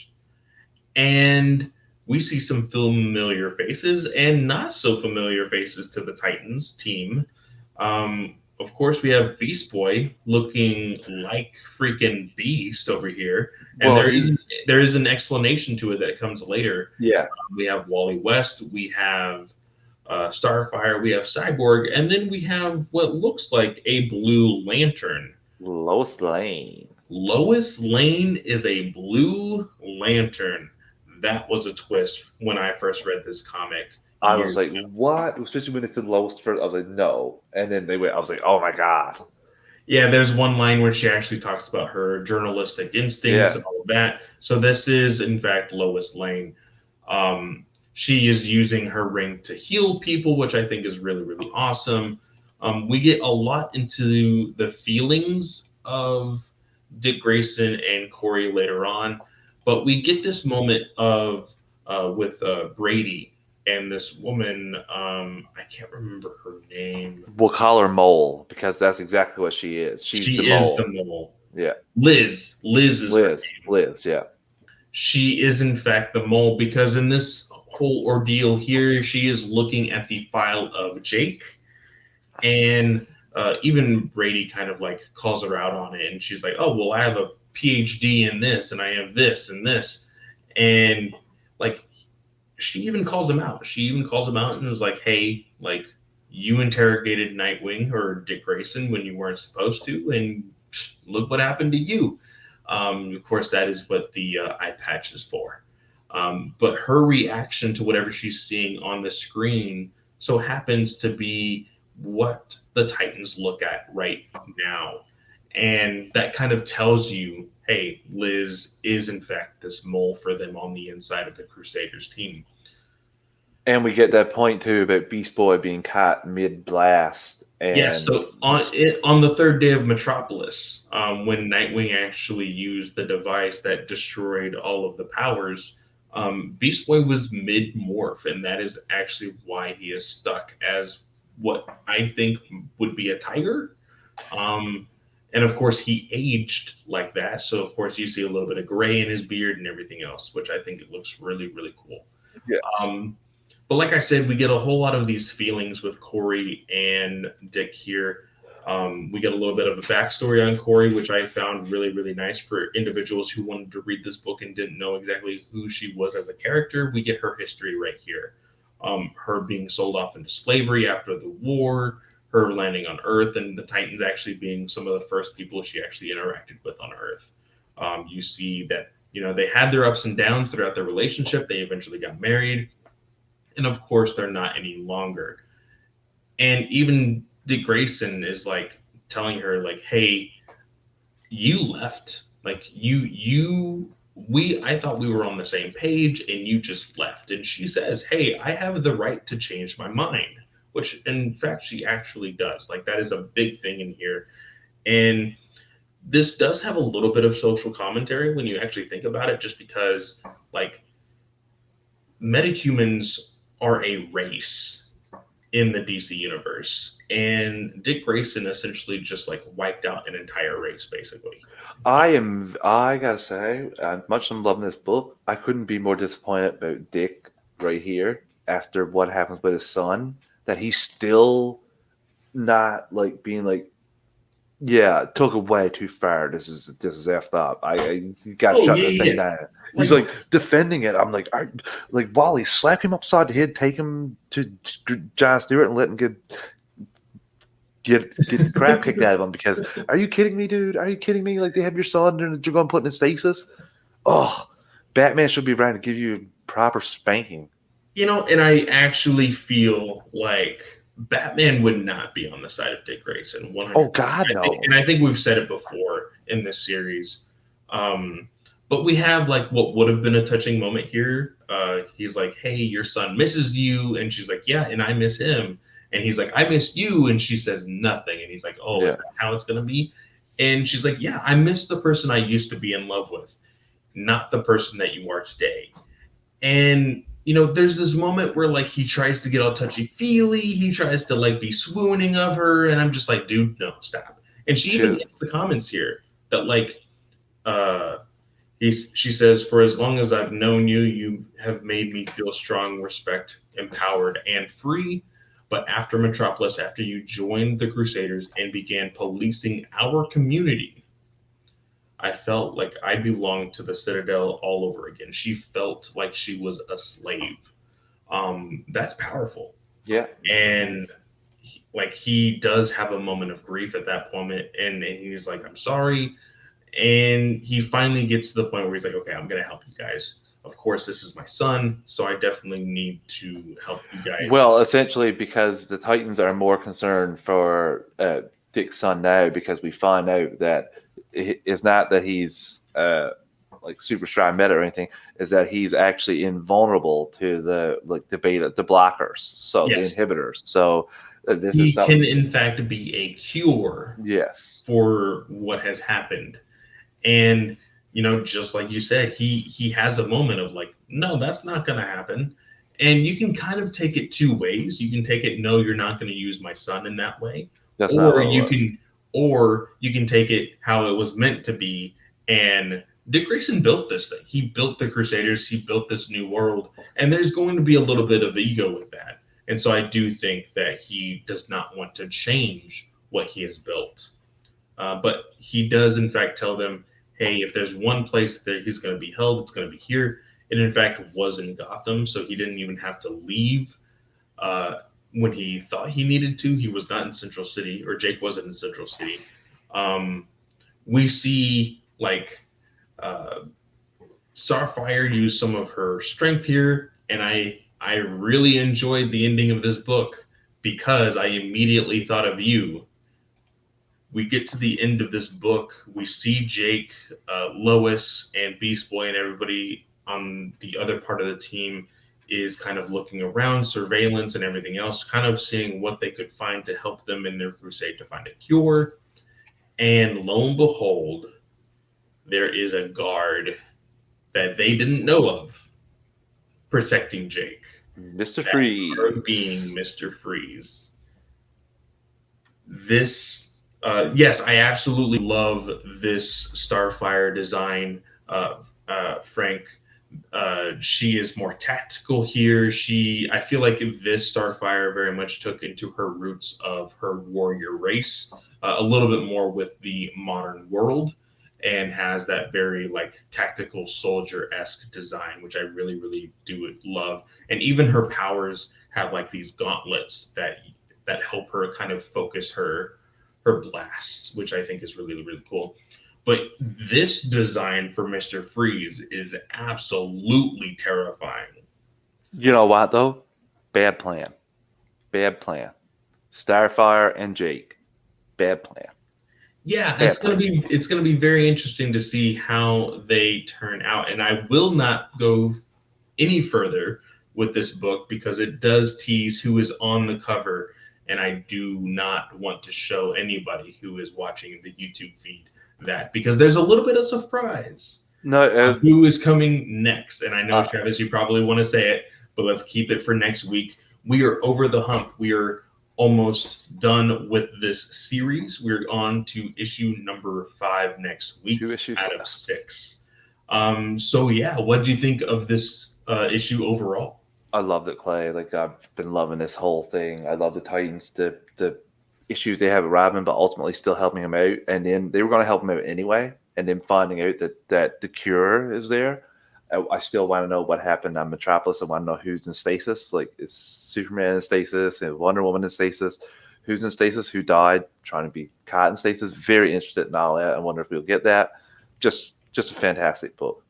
And we see some familiar faces and not so familiar faces to the Titans team. Of course, we have Beast Boy looking like freaking Beast over here. And Well, there is an explanation to it that comes later. Yeah. We have Wally West. We have Starfire. We have Cyborg. And then we have what looks like a Blue Lantern. Lois Lane. Lois Lane is a Blue Lantern. That was a twist when I first read this comic. I was like, what? Especially when it's in Lois first. I was like, no. And then they went, I was like, oh my God. Yeah, there's one line where she actually talks about her journalistic instincts and all of that. So this is, in fact, Lois Lane. She is using her ring to heal people, which I think is really, really awesome. We get a lot into the feelings of Dick Grayson and Corey later on, but we get this moment of with Brady and this woman. I can't remember her name. We'll call her Mole because that's exactly what she is. She the is mole. the mole. Yeah. Liz is her name. Liz, yeah. She is in fact the mole because in this whole ordeal here, she is looking at the file of Jake, and even Brady kind of like calls her out on it, and she's like, "Oh, well, I have a PhD in this, and I have this and this," and like she even calls him out. She even calls him out and was like, "Hey, like you interrogated Nightwing or Dick Grayson when you weren't supposed to, and look what happened to you. Of course, that is what the eye patch is for. But her reaction to whatever she's seeing on the screen so happens to be what the Titans look at right now. And that kind of tells you, hey, Liz is in fact this mole for them on the inside of the Crusaders team. And we get that point too about Beast Boy being caught mid blast. And Yes, so on the third day of Metropolis, when Nightwing actually used the device that destroyed all of the powers, Beast Boy was mid morph, and that is actually why he is stuck as what I think would be a tiger. And of course, he aged like that, so of course you see a little bit of gray in his beard and everything else, which I think it looks really, really cool. Yeah. But like I said, we get a whole lot of these feelings with Corey and Dick here. We get a little bit of a backstory on Corey, which I found really, really nice for individuals who wanted to read this book and didn't know exactly who she was as a character. We get her history right here. Her being sold off into slavery after the war, her landing on Earth, and the Titans actually being some of the first people she actually interacted with on Earth. You see that, they had their ups and downs throughout their relationship. They eventually got married. And of course, they're not any longer. And even Dick Grayson is like telling her, like, hey, you left. Like, I thought we were on the same page and you just left. And she says, hey, I have the right to change my mind, which in fact she actually does. Like, that is a big thing in here. And this does have a little bit of social commentary when you actually think about it, just because, like, metahumans are a race in the DC universe, and Dick Grayson essentially just like wiped out an entire race, basically. I gotta say, much as I'm loving this book, I couldn't be more disappointed about Dick right here after what happens with his son, that he's still not like being like, yeah, took it way too far. This is effed up. You got to shut this thing down. He's like defending it. I'm like, Wally, slap him upside the head, take him to John Stewart, and let him get the crap kicked out of him. Because are you kidding me, dude? Are you kidding me? Like, they have your son and you're going to put in his stasis? Oh, Batman should be around to give you a proper spanking. And I actually feel like Batman would not be on the side of Dick Grayson. 100%. Oh God, no! And I think we've said it before in this series. But we have like what would have been a touching moment here. He's like, "Hey, your son misses you," and she's like, "Yeah, and I miss him." And he's like, "I miss you," and she says nothing. And he's like, "Oh, yeah. Is that how it's gonna be?" And she's like, "Yeah, I miss the person I used to be in love with, not the person that you are today." And there's this moment where like he tries to get all touchy-feely, he tries to like be swooning of her, and I'm just like, dude, no, stop. And she even gets the comments here that like she says, "For as long as I've known you, you have made me feel strong, respect, empowered, and free. But after Metropolis, after you joined the Crusaders and began policing our community, I felt like I belonged to the Citadel all over again." She felt like she was a slave. That's powerful. Yeah. And he does have a moment of grief at that moment, and he's like, "I'm sorry." And he finally gets to the point where he's like, "Okay, I'm going to help you guys. Of course, this is my son, so I definitely need to help you guys." Well, essentially, because the Titans are more concerned for Dick's son now, because we find out that it's not that he's like super strong meta or anything, is that he's actually invulnerable to the blockers, so yes, the inhibitors. So this he can in fact be a cure, yes, for what has happened. And just like you said, he has a moment of like, no, that's not going to happen. And you can kind of take it two ways. You can take it, no, you're not going to use my son in that way. That's or you can take it how it was meant to be. And Dick Grayson built this thing. He built the Crusaders. He built this new world. And there's going to be a little bit of ego with that. And so I do think that he does not want to change what he has built. But he does, in fact, tell them, hey, if there's one place that he's going to be held, it's going to be here. It, in fact, was in Gotham, so he didn't even have to leave when he thought he needed to. He was not in Central City, or Jake wasn't in Central City. we see like Starfire use some of her strength here, and I really enjoyed the ending of this book because I immediately thought of you. We get to the end of this book, we see Jake, Lois, and Beast Boy, and everybody on the other part of the team is kind of looking around, surveillance and everything else, kind of seeing what they could find to help them in their crusade to find a cure. And lo and behold, there is a guard that they didn't know of protecting Jake. Mr. Freeze. Being Mr. Freeze. This, yes, I absolutely love this Starfire design, Frank. She is more tactical here. I feel like this Starfire very much took into her roots of her warrior race, a little bit more with the modern world, and has that very like tactical soldier-esque design, which I really, really do love. And even her powers have like these gauntlets that help her kind of focus her blasts, which I think is really, really cool. But this design for Mr. Freeze is absolutely terrifying. You know what though? Bad plan. Bad plan. Starfire and Jake. Bad plan. Yeah, it's gonna be very interesting to see how they turn out. And I will not go any further with this book because it does tease who is on the cover, and I do not want to show anybody who is watching the YouTube feed that, because there's a little bit of surprise. No, who is coming next? And I know, Travis, you probably want to say it, but let's keep it for next week. We are over the hump. We are almost done with this series. We're on to issue number 5 next week out of 6. So yeah, what do you think of this issue overall? I loved it, Clay. Like, I've been loving this whole thing. I love the Titans, the issues they have with Robin, but ultimately still helping him out. And then they were going to help him out anyway. And then finding out that the cure is there. I still want to know what happened on Metropolis. I want to know who's in stasis. Like, is Superman in stasis and Wonder Woman in stasis? Who's in stasis? Who died trying to be caught in stasis? Very interested in all that. I wonder if we'll get that. Just a fantastic book.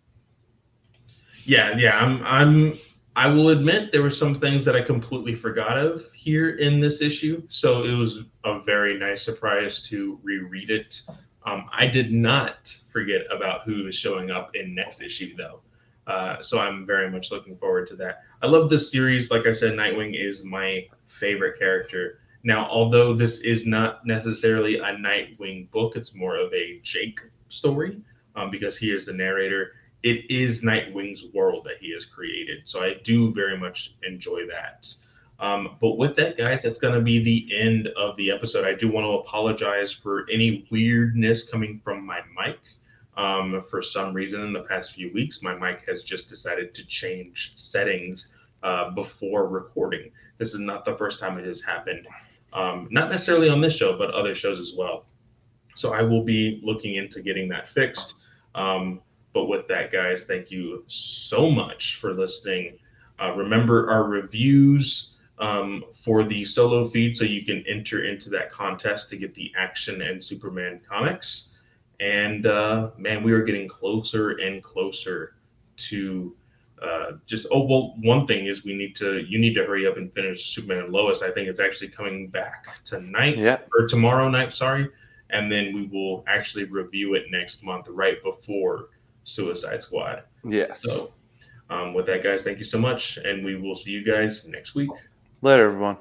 Yeah. I will admit there were some things that I completely forgot of here in this issue. So it was a very nice surprise to reread it. I did not forget about who is showing up in next issue, though. So I'm very much looking forward to that. I love this series. Like I said, Nightwing is my favorite character. Now, although this is not necessarily a Nightwing book, it's more of a Jake story because he is the narrator. It is Nightwing's world that he has created. So I do very much enjoy that. But with that, guys, that's going to be the end of the episode. I do want to apologize for any weirdness coming from my mic. For some reason in the past few weeks, my mic has just decided to change settings before recording. This is not the first time it has happened. Not necessarily on this show, but other shows as well. So I will be looking into getting that fixed. But with that, guys, thank you so much for listening. Remember our reviews for the solo feed, so you can enter into that contest to get the Action and Superman comics. And man, we are getting closer and closer to one thing is you need to hurry up and finish Superman and Lois. I think it's actually coming back tonight or tomorrow night, sorry. And then we will actually review it next month, right before Suicide Squad. Yes. So with that, guys, thank you so much, and we will see you guys next week. Later, everyone.